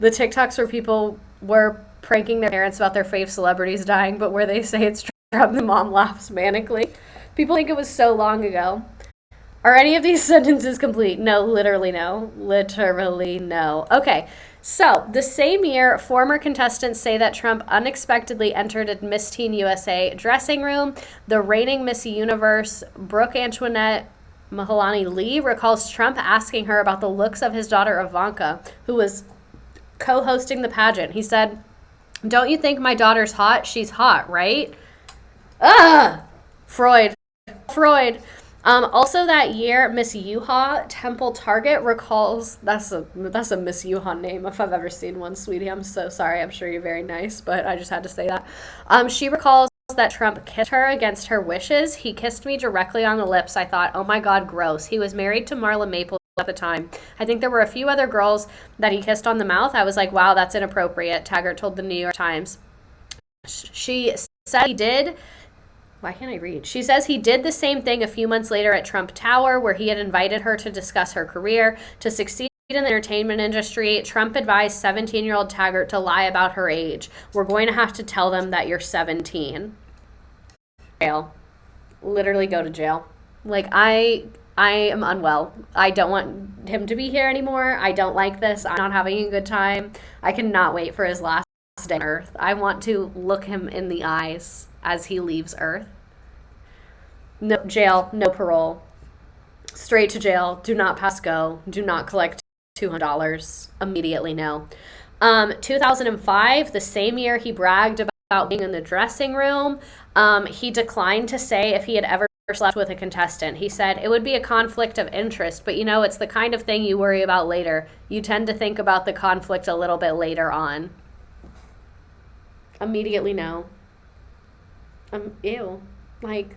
TikToks where people were pranking their parents about their fave celebrities dying, but where they say it's Trump, the mom laughs manically. People think it was so long ago. Are any of these sentences complete? No, literally no. Literally no. Okay, so the same year, former contestants say that Trump unexpectedly entered a Miss Teen USA dressing room. The reigning Miss Universe, Brooke Antoinette Mahalani Lee, recalls Trump asking her about the looks of his daughter Ivanka, who was co-hosting the pageant. He said, "Don't you think my daughter's hot? She's hot, right?" Ugh! Freud. Also that year, Miss Yuha Temple Target recalls, that's a Miss Yuha name if I've ever seen one, sweetie. I'm so sorry. I'm sure you're very nice, but I just had to say that. She recalls that Trump kissed her against her wishes. "He kissed me directly on the lips. I thought, oh my God, gross. He was married to Marla Maples at the time. I think there were a few other girls that he kissed on the mouth. I was like, wow, that's inappropriate," Taggart told the New York Times. She said he did. Why can't I read? She says he did the same thing a few months later at Trump Tower, where he had invited her to discuss her career. To succeed in the entertainment industry, Trump advised 17-year-old Taggart to lie about her age. "We're going to have to tell them that you're 17. Jail. Literally go to jail. Like, I am unwell. I don't want him to be here anymore. I don't like this. I'm not having a good time. I cannot wait for his last day on Earth. I want to look him in the eyes as he leaves Earth. No jail, no parole. Straight to jail. Do not pass go. Do not collect $200. Immediately no. 2005, the same year he bragged about being in the dressing room, he declined to say if he had ever slept with a contestant. He said, "It would be a conflict of interest, but it's the kind of thing you worry about later. You tend to think about the conflict a little bit later on." Immediately no. Ew. Like,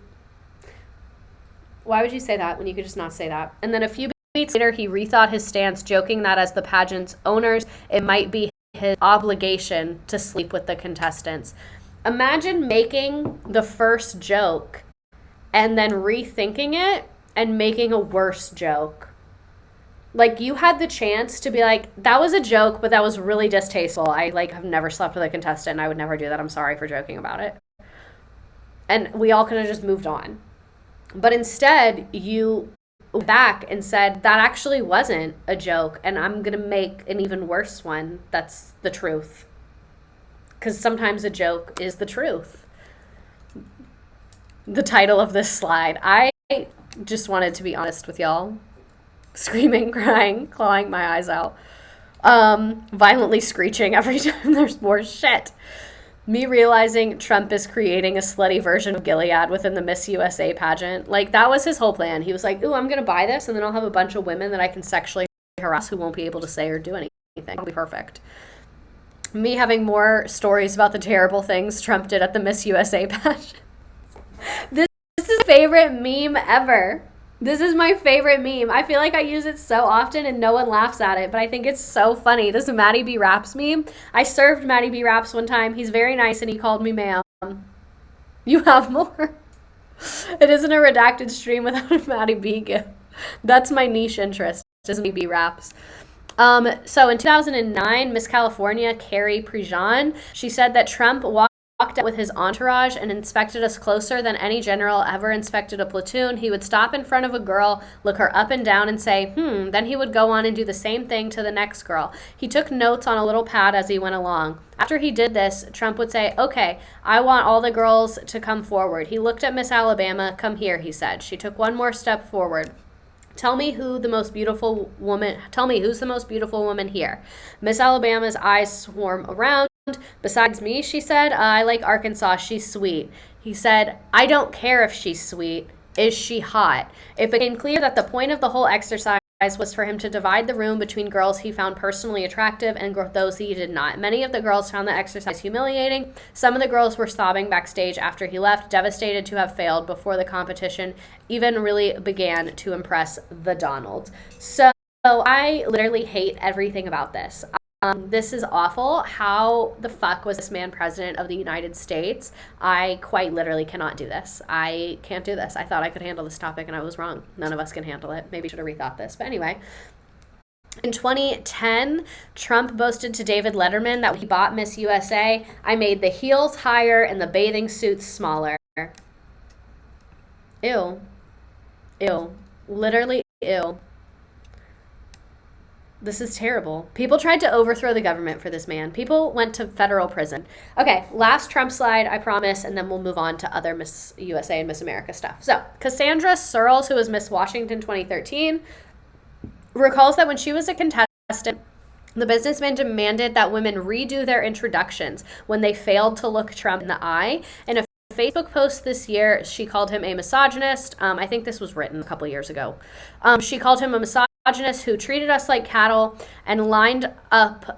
why would you say that when you could just not say that? And then a few weeks later, he rethought his stance, joking that as the pageant's owners, it might be his obligation to sleep with the contestants. Imagine making the first joke and then rethinking it and making a worse joke. Like, you had the chance to be like, that was a joke, but that was really distasteful. I have never slept with a contestant and I would never do that. I'm sorry for joking about it. And we all could have just moved on. But instead, you went back and said, that actually wasn't a joke, and I'm going to make an even worse one that's the truth. Because sometimes a joke is the truth. The title of this slide. I just wanted to be honest with y'all. Screaming, crying, clawing my eyes out. Violently screeching every time there's more shit. Me realizing Trump is creating a slutty version of Gilead within the Miss USA pageant. Like, that was his whole plan. He was like, ooh, I'm going to buy this, and then I'll have a bunch of women that I can sexually harass who won't be able to say or do anything. It'll be perfect. Me having more stories about the terrible things Trump did at the Miss USA pageant. This is my favorite meme ever. This is my favorite meme. I feel like I use it so often and no one laughs at it, but I think it's so funny. This is a Maddie B. Raps meme. I served Maddie B. Raps one time. He's very nice and he called me ma'am. You have more. It isn't a redacted stream without a Maddie B. gift. That's my niche interest, is Maddie B. Raps. So in 2009, Miss California, Carrie Prejean, she said that Trump walked out with his entourage and inspected us closer than any general ever inspected a platoon. He would stop in front of a girl, look her up and down and say, then he would go on and do the same thing to the next girl. He took notes on a little pad as he went along. After he did this, Trump would say, okay, I want all the girls to come forward. He looked at Miss Alabama. Come here, he said. She took one more step forward. Tell me who's the most beautiful woman here. Miss Alabama's eyes swarm around. Besides me, she said, I like Arkansas. She's sweet. He said, I don't care if she's sweet. Is she hot? It became clear that the point of the whole exercise was for him to divide the room between girls he found personally attractive and those he did not. Many of the girls found the exercise humiliating. Some of the girls were sobbing backstage after he left, devastated to have failed before the competition even really began to impress the Donald. So I literally hate everything about this. This is awful. How the fuck was this man president of the United States? I quite literally cannot do this. I can't do this. I thought I could handle this topic and I was wrong. None of us can handle it. Maybe I should have rethought this. But anyway, in 2010, Trump boasted to David Letterman that when he bought Miss USA, I made the heels higher and the bathing suits smaller. Ew. Ew. Literally, ew. This is terrible. People tried to overthrow the government for this man. People went to federal prison. Okay, last Trump slide, I promise, and then we'll move on to other Miss USA and Miss America stuff. So, Cassandra Searles, who was Miss Washington 2013, recalls that when she was a contestant, the businessman demanded that women redo their introductions when they failed to look Trump in the eye. In a Facebook post this year, she called him a misogynist. I think this was written a couple years ago. She called him a misogynist who treated us like cattle and lined up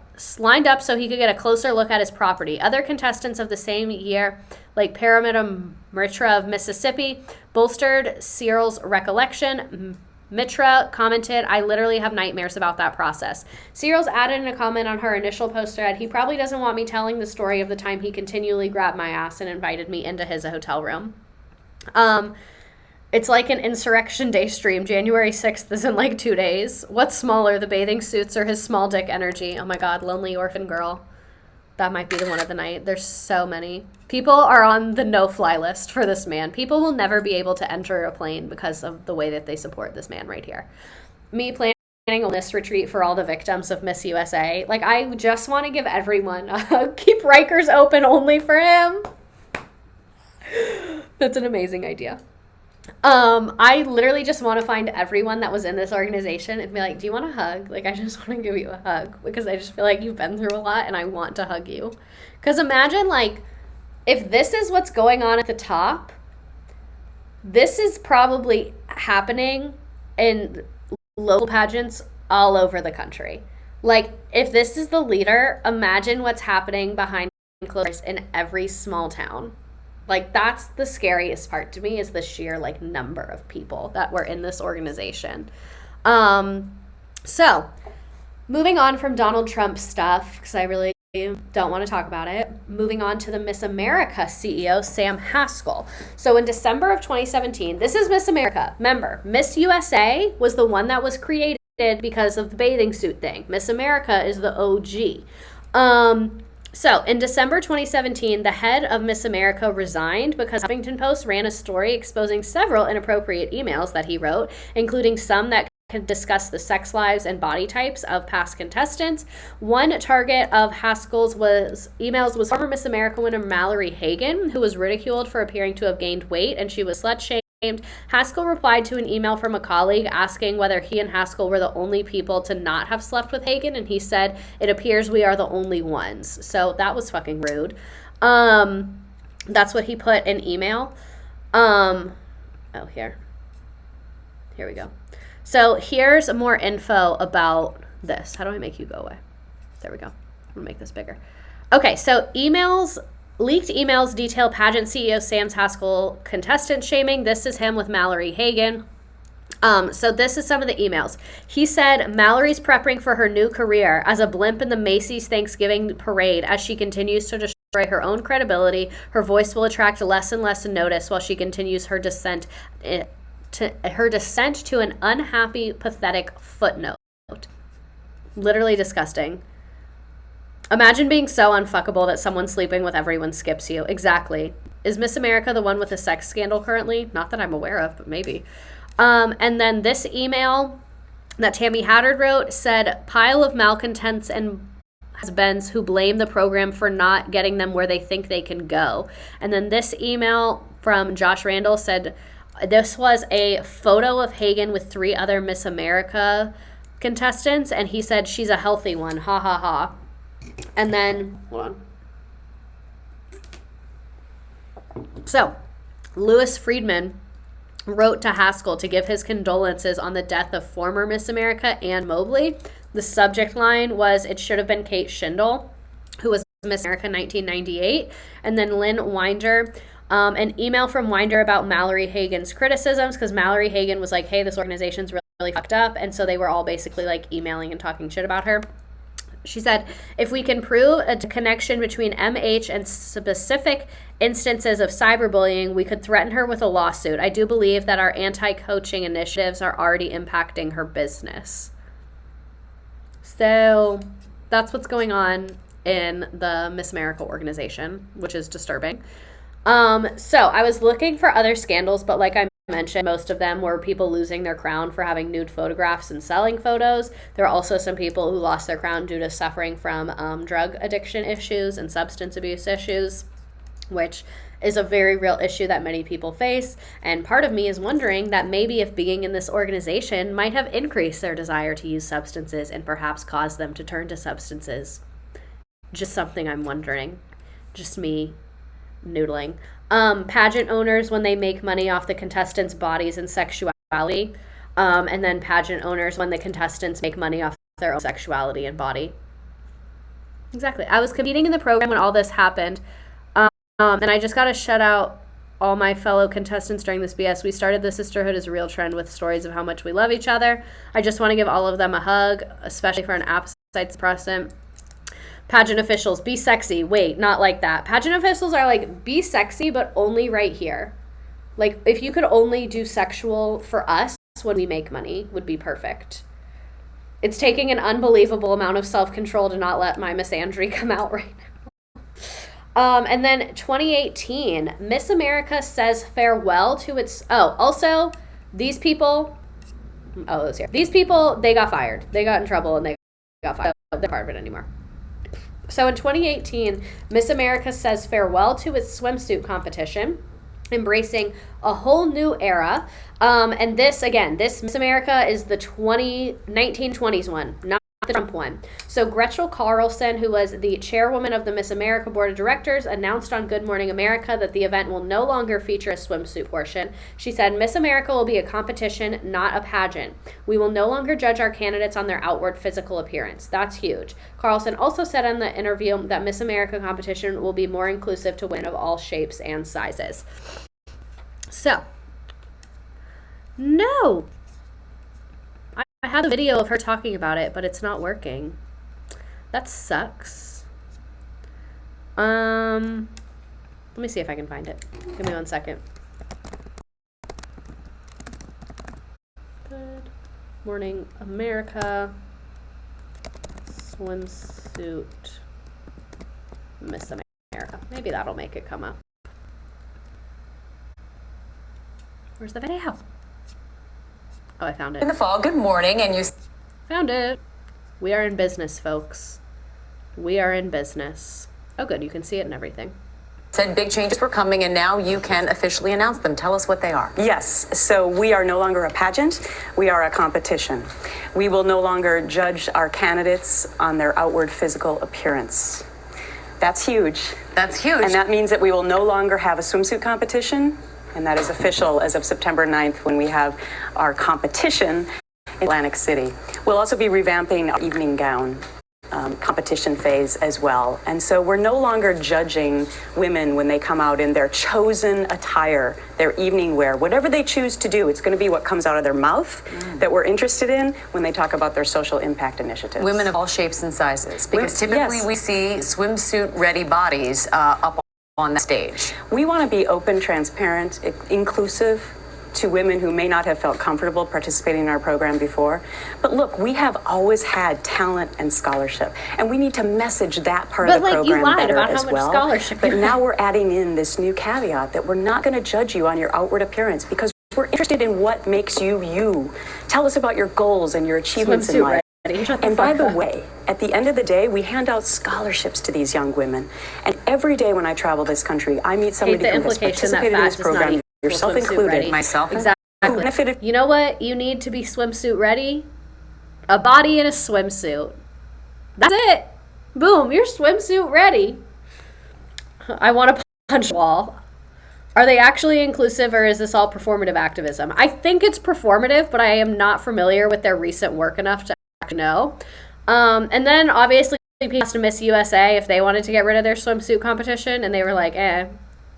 so he could get a closer look at his property. Other contestants of the same year, like Paramita Mitra of Mississippi, bolstered Searles' recollection. Mitra commented, I literally have nightmares about that process. Searles added in a comment on her initial post thread, he probably doesn't want me telling the story of the time he continually grabbed my ass and invited me into his hotel room. It's like an Insurrection Day stream. January 6th is in like 2 days. What's smaller, the bathing suits or his small dick energy? Oh my God, lonely orphan girl. That might be the one of the night. There's so many. People are on the no-fly list for this man. People will never be able to enter a plane because of the way that they support this man right here. Me planning a wellness retreat for all the victims of Miss USA. Like, I just want to give everyone a hug. Keep Rikers open only for him. That's an amazing idea. I literally just want to find everyone that was in this organization and be like, do you want a hug? Like, I just want to give you a hug because I just feel like you've been through a lot and I want to hug you. Because imagine, like, if this is what's going on at the top, this is probably happening in local pageants all over the country. Like, if this is the leader, imagine what's happening behind closed doors in every small town. Like, that's the scariest part to me, is the sheer, like, number of people that were in this organization. So, moving on from Donald Trump stuff, because I really don't want to talk about it, moving on to the Miss America CEO, Sam Haskell. So, in December of 2017, this is Miss America. Remember, Miss USA was the one that was created because of the bathing suit thing. Miss America is the OG. So, in December 2017, the head of Miss America resigned because Huffington Post ran a story exposing several inappropriate emails that he wrote, including some that could discuss the sex lives and body types of past contestants. One target of Haskell's emails was former Miss America winner Mallory Hagan, who was ridiculed for appearing to have gained weight, and she was slut-shamed. Haskell replied to an email from a colleague asking whether he and Haskell were the only people to not have slept with Hagan, and he said, it appears we are the only ones. So that was fucking rude. That's what he put in email. Here we go. So here's more info about this. How do I make you go away? There we go. I'm gonna make this bigger. Okay, so leaked emails detail pageant CEO Sam Haskell contestant shaming. This is him with Mallory Hagan. So this is some of the emails. He said, Mallory's prepping for her new career as a blimp in the Macy's Thanksgiving parade as she continues to destroy her own credibility. Her voice will attract less and less notice while she continues her descent to an unhappy, pathetic footnote. Literally disgusting. Imagine being so unfuckable that someone sleeping with everyone skips you. Exactly. Is Miss America the one with a sex scandal currently? Not that I'm aware of, but maybe. And then this email that Tammy Haddard wrote said, pile of malcontents and husbands who blame the program for not getting them where they think they can go. And then this email from Josh Randall said, this was a photo of Hagan with 3 other Miss America contestants, and he said, she's a healthy one. Ha ha ha. And then, hold on. So, Louis Friedman wrote to Haskell to give his condolences on the death of former Miss America Ann Mobley. The subject line was, it should have been Kate Shindle, who was Miss America 1998. And then Lynn Winder, an email from Winder about Mallory Hagan's criticisms, because Mallory Hagan was like, hey, this organization's really fucked up. And so they were all basically like emailing and talking shit about her. She said, if we can prove a connection between MH and specific instances of cyberbullying, we could threaten her with a lawsuit. I do believe that our anti-coaching initiatives are already impacting her business. So that's what's going on in the Miss America organization, which is disturbing. So I was looking for other scandals, but like I mentioned, most of them were people losing their crown for having nude photographs and selling photos. There are also some people who lost their crown due to suffering from drug addiction issues and substance abuse issues, which is a very real issue that many people face. And part of me is wondering that maybe if being in this organization might have increased their desire to use substances and perhaps caused them to turn to substances. Just something I'm wondering. Just me noodling. Pageant owners, when they make money off the contestants' bodies and sexuality, and then pageant owners when the contestants make money off their own sexuality and body. Exactly. I was competing in the program when all this happened, and I just got to shout out all my fellow contestants during this BS. We started the sisterhood as a real trend with stories of how much we love each other. I just want to give all of them a hug, especially for an appetite suppressant. Pageant officials, be sexy. Wait, not like that. Pageant officials are like, be sexy, but only right here. Like, if you could only do sexual for us when we make money, would be perfect. It's taking an unbelievable amount of self-control to not let my misandry come out right now. And then 2018, Miss America says farewell to its... Oh, also, these people... Oh, it was here. These people, they got fired. They got in trouble and they got fired. They're not part of it anymore. So in 2018, Miss America says farewell to its swimsuit competition, embracing a whole new era. And this Miss America is the 1920s one, not the Trump one. So Gretchen Carlson, who was the chairwoman of the Miss America Board of Directors, announced on Good Morning America that the event will no longer feature a swimsuit portion. She said, Miss America will be a competition, not a pageant. We will no longer judge our candidates on their outward physical appearance. That's huge. Carlson also said in the interview that Miss America competition will be more inclusive to women of all shapes and sizes. So, no. I had a video of her talking about it, but it's not working. That sucks. Let me see if I can find it. Give me 1 second. Good Morning America swimsuit Miss America. Maybe that'll make it come up. Where's the video? Oh, I found it. In the fall, good morning, and you... Found it. We are in business, folks. We are in business. Oh, good. You can see it and everything. Said big changes were coming, and now you can officially announce them. Tell us what they are. Yes, so we are no longer a pageant, we are a competition. We will no longer judge our candidates on their outward physical appearance. That's huge. That's huge. And that means that we will no longer have a swimsuit competition, and that is official as of September 9th when we have our competition in Atlantic City. We'll also be revamping our evening gown competition phase as well. And so we're no longer judging women when they come out in their chosen attire, their evening wear, whatever they choose to do. It's going to be what comes out of their mouth that we're interested in when they talk about their social impact initiatives. Women of all shapes and sizes, because typically yes. we see swimsuit-ready bodies up on the stage. We want to be open, transparent, inclusive to women who may not have felt comfortable participating in our program before. But look, we have always had talent and scholarship, and we need to message that part of the program better as well. But now we're adding in this new caveat that we're not going to judge you on your outward appearance because we're interested in what makes you you. Tell us about your goals and your achievements in life. And by the way, at the end of the day, we hand out scholarships to these young women. And every day when I travel this country, I meet somebody who has participated in this program, yourself included. Myself Exactly. You know what you need to be swimsuit ready? A body in a swimsuit. That's it. Boom, you're swimsuit ready. I want to punch a wall. Are they actually inclusive, or is this all performative activism? I think it's performative, but I am not familiar with their recent work enough to actually know. And then obviously people asked Miss USA if they wanted to get rid of their swimsuit competition, and they were like,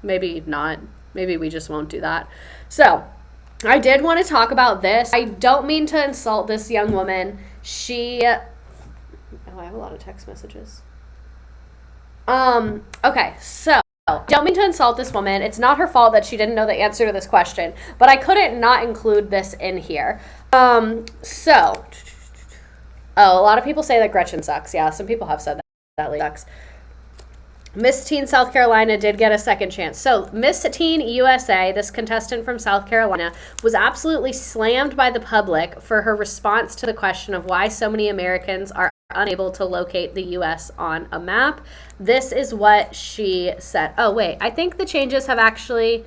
maybe not. Maybe we just won't do that. So I did want to talk about this. I don't mean to insult this young woman. Oh, I have a lot of text messages. Okay, so don't mean to insult this woman. It's not her fault that she didn't know the answer to this question, but I couldn't not include this in here. A lot of people say that Gretchen sucks. Yeah, some people have said that lady sucks. Miss Teen South Carolina did get a second chance. So Miss Teen USA, this contestant from South Carolina, was absolutely slammed by the public for her response to the question of why so many Americans are unable to locate the U.S. on a map. This is what she said. Oh, wait, I think the changes have actually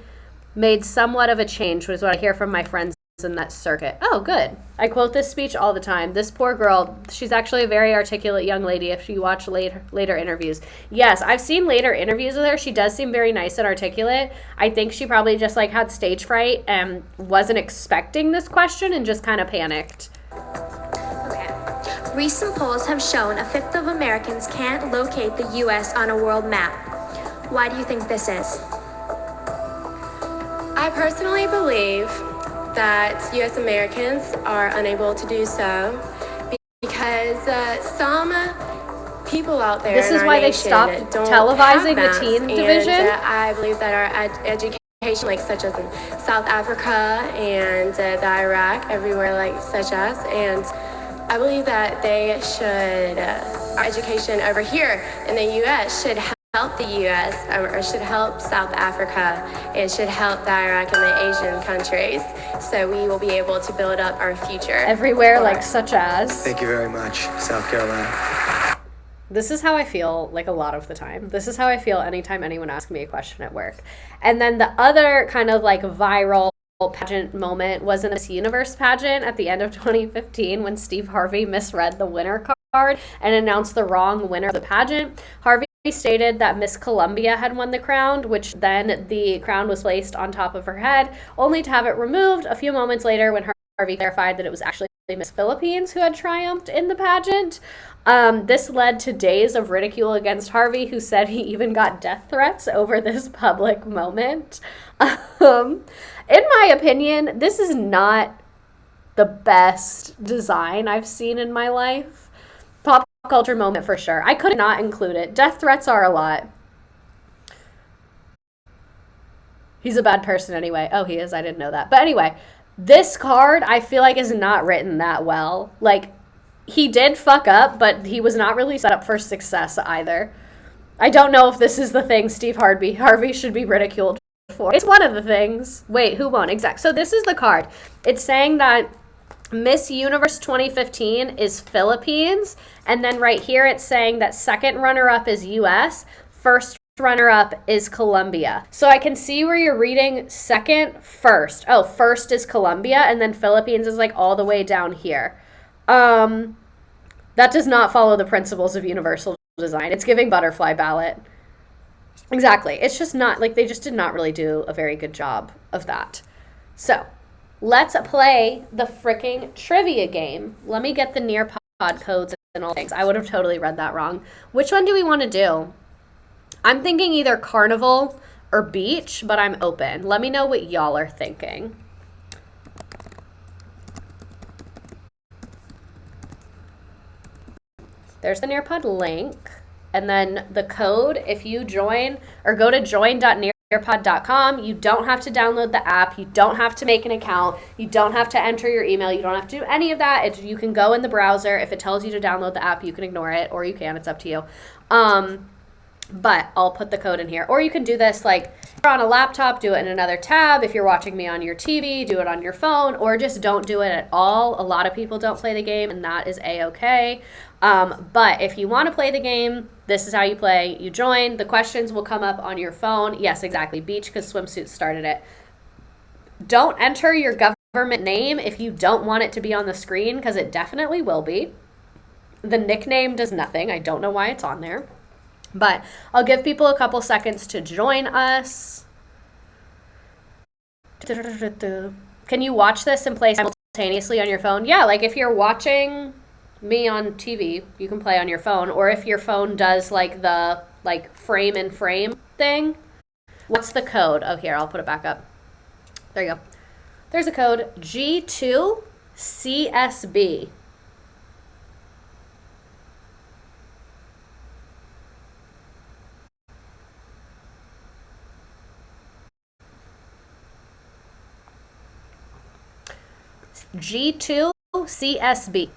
made somewhat of a change, which is what I hear from my friends in that circuit. Oh, good. I quote this speech all the time. This poor girl, she's actually a very articulate young lady if you watch later interviews. Yes, I've seen later interviews with her. She does seem very nice and articulate. I think she probably just like had stage fright and wasn't expecting this question and just kind of panicked. Recent polls have shown a fifth of Americans can't locate the U.S. on a world map. Why do you think this is? I personally believe that U.S. Americans are unable to do so because some people out there This is why they stopped televising the teen division. I believe that our education, like such as in South Africa and the Iraq, everywhere like such as, and I believe that they should, our education over here in the U.S. should help the U.S. or should help South Africa and should help the Iraq and the Asian countries, so we will be able to build up our future. Everywhere, like such as. Thank you very much, South Carolina. This is how I feel like a lot of the time. This is how I feel anytime anyone asks me a question at work. And then the other kind of like viral pageant moment was in the Miss Universe pageant at the end of 2015 when Steve Harvey misread the winner card and announced the wrong winner of the pageant. Harvey stated that Miss Columbia had won the crown, which then the crown was placed on top of her head, only to have it removed a few moments later when Harvey clarified that it was actually Miss Philippines who had triumphed in the pageant. This led to days of ridicule against Harvey, who said he even got death threats over this public moment. In my opinion, this is not the best design I've seen in my life. Pop culture moment for sure. I could not include it. Death threats are a lot. He's a bad person anyway. Oh, he is. I didn't know that. But anyway, this card I feel like is not written that well. Like, he did fuck up, but he was not really set up for success either. I don't know if this is the thing Steve Harvey should be ridiculed for. It's one of the things. Wait, who won? Exact. So this is the card. It's saying that Miss Universe 2015 is Philippines, and then right here it's saying that second runner-up is US, first runner-up is Colombia. So I can see where you're reading second, first. Oh, first is Colombia, and then Philippines is like all the way down here. That does not follow the principles of universal design. It's giving butterfly ballot. Exactly. It's just not, like, they just did not really do a very good job of that. So let's play the freaking trivia game. Let me get the Nearpod codes and all things. I would have totally read that wrong. Which one do we want to do? I'm thinking either carnival or beach, but I'm open. Let me know what y'all are thinking. There's the Nearpod link. And then the code, if you join or go to join.nearpod.com, you don't have to download the app. You don't have to make an account. You don't have to enter your email. You don't have to do any of that. You can go in the browser. If it tells you to download the app, you can ignore it, or you can. It's up to you. But I'll put the code in here. Or you can do this like on a laptop, do it in another tab. If you're watching me on your TV, do it on your phone, or just don't do it at all. A lot of people don't play the game, and that is A-okay. But if you want to play the game, this is how you play. You join. The questions will come up on your phone. Yes, exactly. Beach, because swimsuits started it. Don't enter your government name if you don't want it to be on the screen, because it definitely will be. The nickname does nothing. I don't know why it's on there. But I'll give people a couple seconds to join us. Can you watch this and play simultaneously on your phone? Yeah, like if you're watching me on TV, you can play on your phone. Or if your phone does like the frame in frame thing. What's the code? Oh, here, I'll put it back up. There you go. There's a code, G2CSB. G2CSB.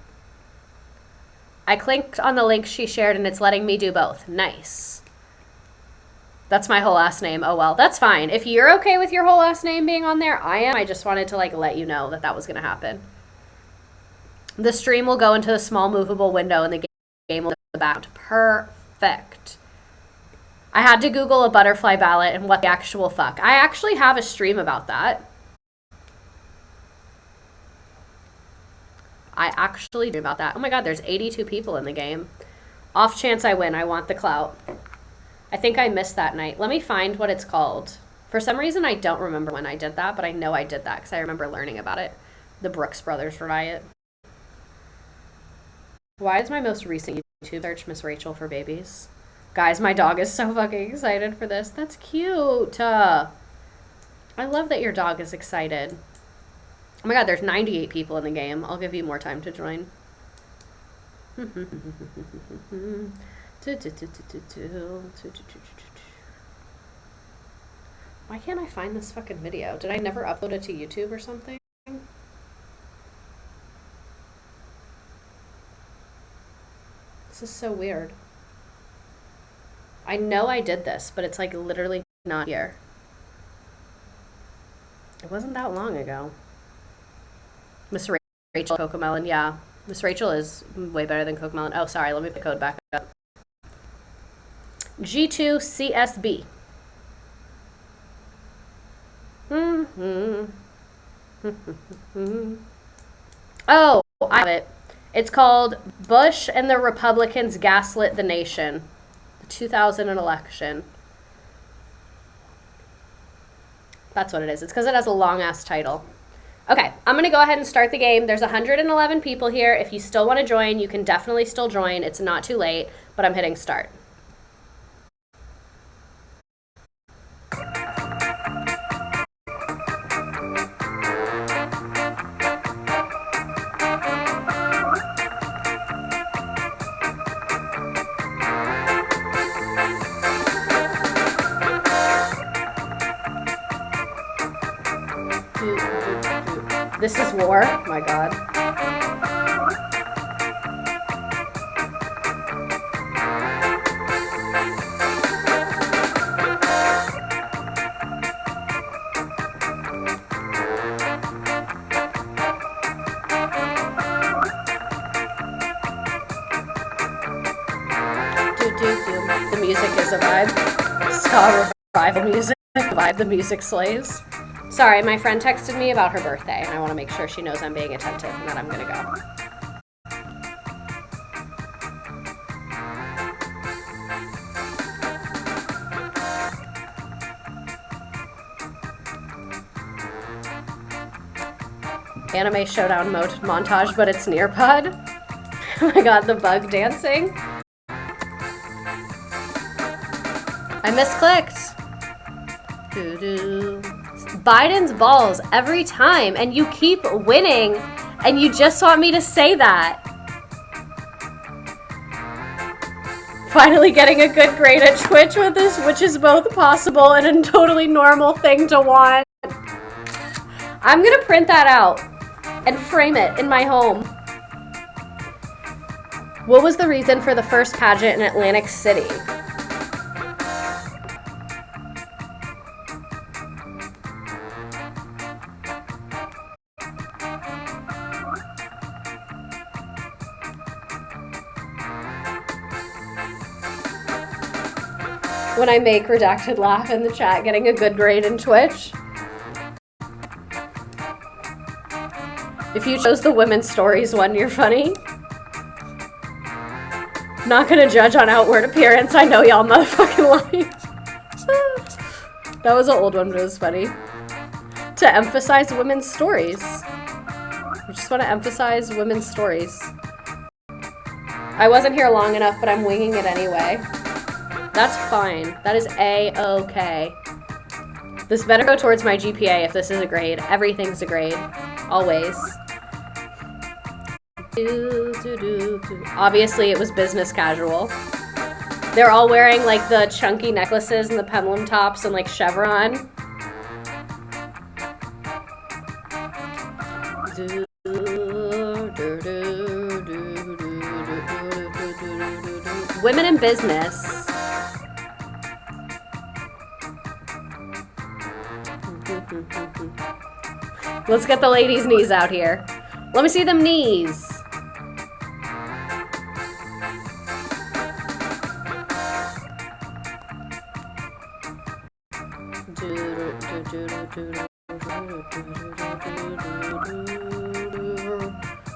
I clicked on the link she shared and it's letting me do both. Nice. That's my whole last name. Oh well, that's fine. If you're okay with your whole last name being on there, I am. I just wanted to like let you know that that was going to happen. The stream will go into the small movable window and the game will go in the background. Perfect. I had to Google a butterfly ballot and what the actual fuck. I actually have a stream about that. I actually do about that. Oh my god, there's 82 people in the game. Off chance I win, I want the clout. I think I missed that night. Let me find what it's called. For some reason, I don't remember when I did that, but I know I did that because I remember learning about it. The Brooks Brothers riot. Why is my most recent YouTube search Miss Rachel for babies? Guys, my dog is so fucking excited for this. That's cute. I love that your dog is excited. Oh my god, there's 98 people in the game. I'll give you more time to join. Why can't I find this fucking video? Did I never upload it to YouTube or something? This is so weird. I know I did this, but it's like literally not here. It wasn't that long ago. Miss Rachel Cocomelon, yeah. Miss Rachel is way better than Cocomelon. Oh, sorry, let me put the code back up. G2CSB. Oh, I have it. It's called Bush and the Republicans Gaslit the Nation. The 2000 election. That's what it is. It's because it has a long-ass title. Okay, I'm going to go ahead and start the game. There's 111 people here. If you still want to join, you can definitely still join. It's not too late, but I'm hitting start. This is war. My God. The music is a vibe. Ska revival music. Vibe. The music slays. Sorry, my friend texted me about her birthday, and I want to make sure she knows I'm being attentive and that I'm going to go. Anime showdown montage, but it's Nearpod. Oh my god, the bug dancing. I misclicked. Doo-doo. Biden's balls every time, and you keep winning, and you just want me to say that. Finally getting a good grade at Twitch with this, which is both possible and a totally normal thing to want. I'm gonna print that out and frame it in my home. What was the reason for the first pageant in Atlantic City? When I make redacted laugh in the chat, getting a good grade in Twitch. If you chose the women's stories one, you're funny. Not gonna judge on outward appearance. I know y'all motherfucking lying. That was an old one, but it was funny. To emphasize women's stories. I just want to emphasize women's stories. I wasn't here long enough, but I'm winging it anyway. That's fine. That is A-okay. This better go towards my GPA if this is a grade. Everything's a grade. Always. Obviously, it was business casual. They're all wearing, like, the chunky necklaces and the peplum tops and, like, chevron. Women in business. Let's get the ladies' knees out here. Let me see them knees.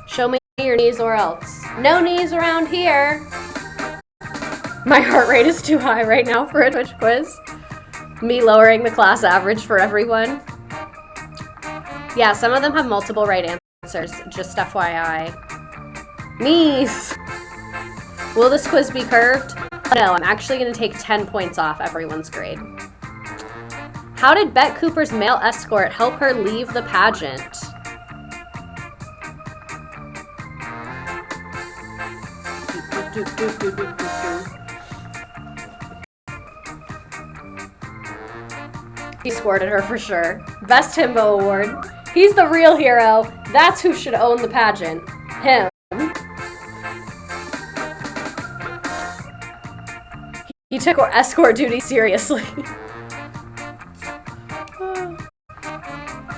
Show me your knees or else. No knees around here. My heart rate is too high right now for a Twitch quiz. Me lowering the class average for everyone. Yeah, some of them have multiple right answers, just FYI. Knees! Will this quiz be curved? No, I'm actually going to take 10 points off everyone's grade. How did Bet Cooper's male escort help her leave the pageant? He squirted her for sure. Best Himbo Award. He's the real hero. That's who should own the pageant. Him. He took escort duty seriously.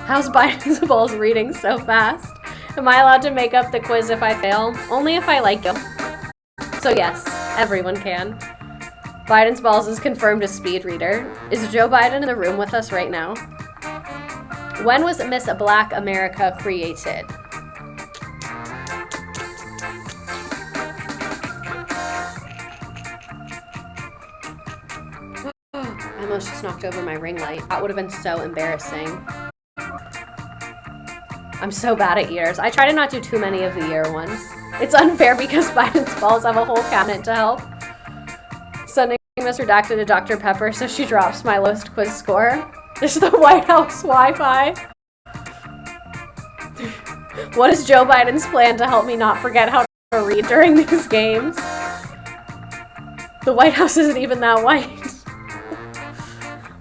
How's Biden's balls reading so fast? Am I allowed to make up the quiz if I fail? Only if I like him. So yes, everyone can. Biden's balls is confirmed a speed reader. Is Joe Biden in the room with us right now? When was Miss Black America created? I almost just knocked over my ring light. That would have been so embarrassing. I'm so bad at years. I try to not do too many of the year ones. It's unfair because Biden's balls have a whole cabinet to help. Sending Miss Redacted to Dr. Pepper so she drops my lowest quiz score. This is the White House Wi-Fi. What is Joe Biden's plan to help me not forget how to read during these games? The White House isn't even that white.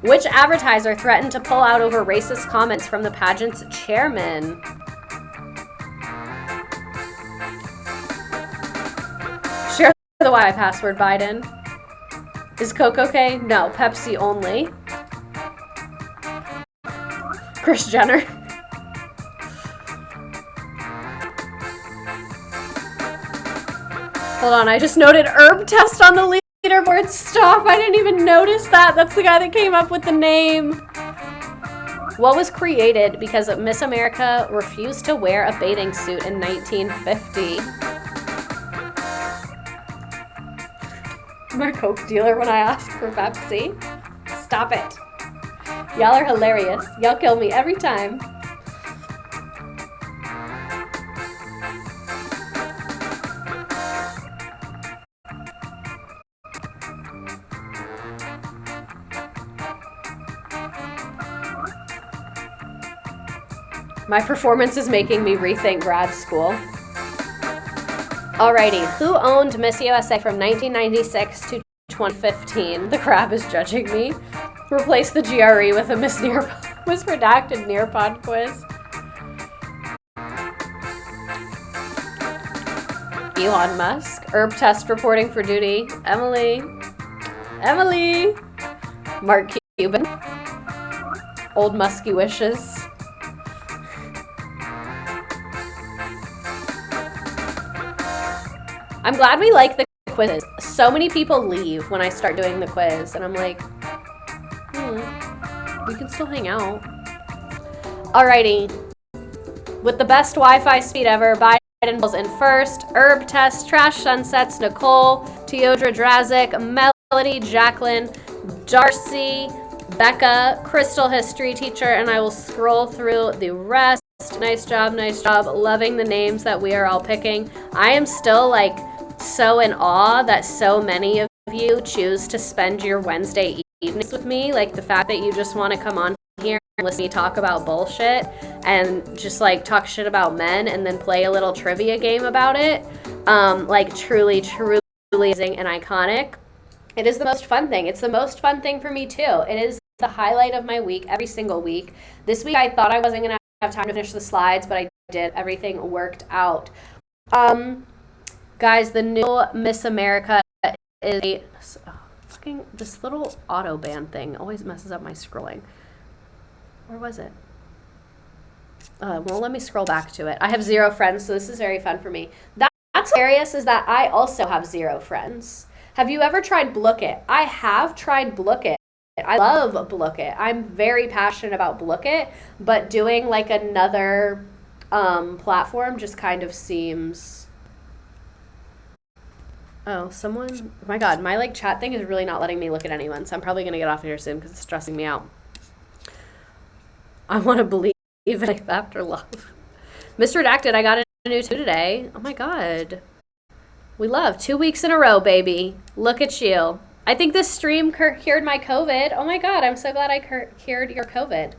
Which advertiser threatened to pull out over racist comments from the pageant's chairman? Share the Wi-Fi password, Biden. Is Coke okay? No, Pepsi only. Kris Jenner. Hold on, I just noted herb test on the leaderboard. Stop, I didn't even notice that. That's the guy that came up with the name. What was created because Miss America refused to wear a bathing suit in 1950? My Coke dealer when I asked for Pepsi. Stop it. Y'all are hilarious. Y'all kill me every time. My performance is making me rethink grad school. Alrighty, who owned Miss USA from 1996 to 2015? The crab is judging me. Replace the GRE with a Miss Redacted Nearpod quiz. Elon Musk. Herb test reporting for duty. Emily. Mark Cuban. Old Musky wishes. I'm glad we like the quizzes. So many people leave when I start doing the quiz, and I'm like, we can still hang out. Alrighty. With the best Wi-Fi speed ever, Biden was in first. Herb test, Trash Sunsets, Nicole, Teodra Drazik, Melody, Jacqueline, Darcy, Becca, Crystal History Teacher, and I will scroll through the rest. Nice job. Loving the names that we are all picking. I am still like so in awe that so many of you choose to spend your Wednesday evenings with me. Like the fact that you just want to come on here and listen to me talk about bullshit and just like talk shit about men and then play a little trivia game about it. Like truly amazing and iconic. It is the most fun thing. It's the most fun thing for me too. It is the highlight of my week every single week. This week I thought I wasn't gonna have time to finish the slides, but I did. Everything worked out. Guys, the new Miss America is fucking this little auto ban thing always messes up my scrolling. Where was it? Well, let me scroll back to it. I have 0 friends, so this is very fun for me. That's hilarious, is that I also have 0 friends. Have you ever tried Blookit? I have tried Blookit. I love Blookit. I'm very passionate about Blookit, but doing like another platform just kind of seems... Oh, someone... Oh my God, my like chat thing is really not letting me look at anyone, so I'm probably going to get off here soon because it's stressing me out. I want to believe in life after love. Mr. Redacted, I got a new 2 today. Oh my God. We love 2 weeks in a row, baby. Look at you. I think this stream cured my COVID. Oh my God, I'm so glad I cured your COVID.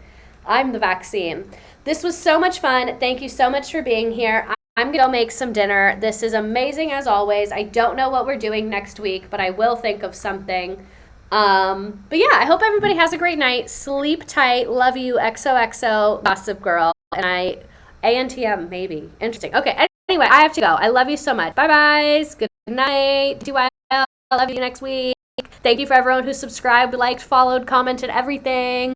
I'm the vaccine. This was so much fun. Thank you so much for being here. I'm going to go make some dinner. This is amazing as always. I don't know what we're doing next week, but I will think of something. But yeah, I hope everybody has a great night. Sleep tight. Love you. XOXO Gossip Girl. And ANTM maybe. Interesting. Okay. Anyway, I have to go. I love you so much. Bye guys. Good night. Do well. I love you next week. Thank you for everyone who subscribed, liked, followed, commented, everything.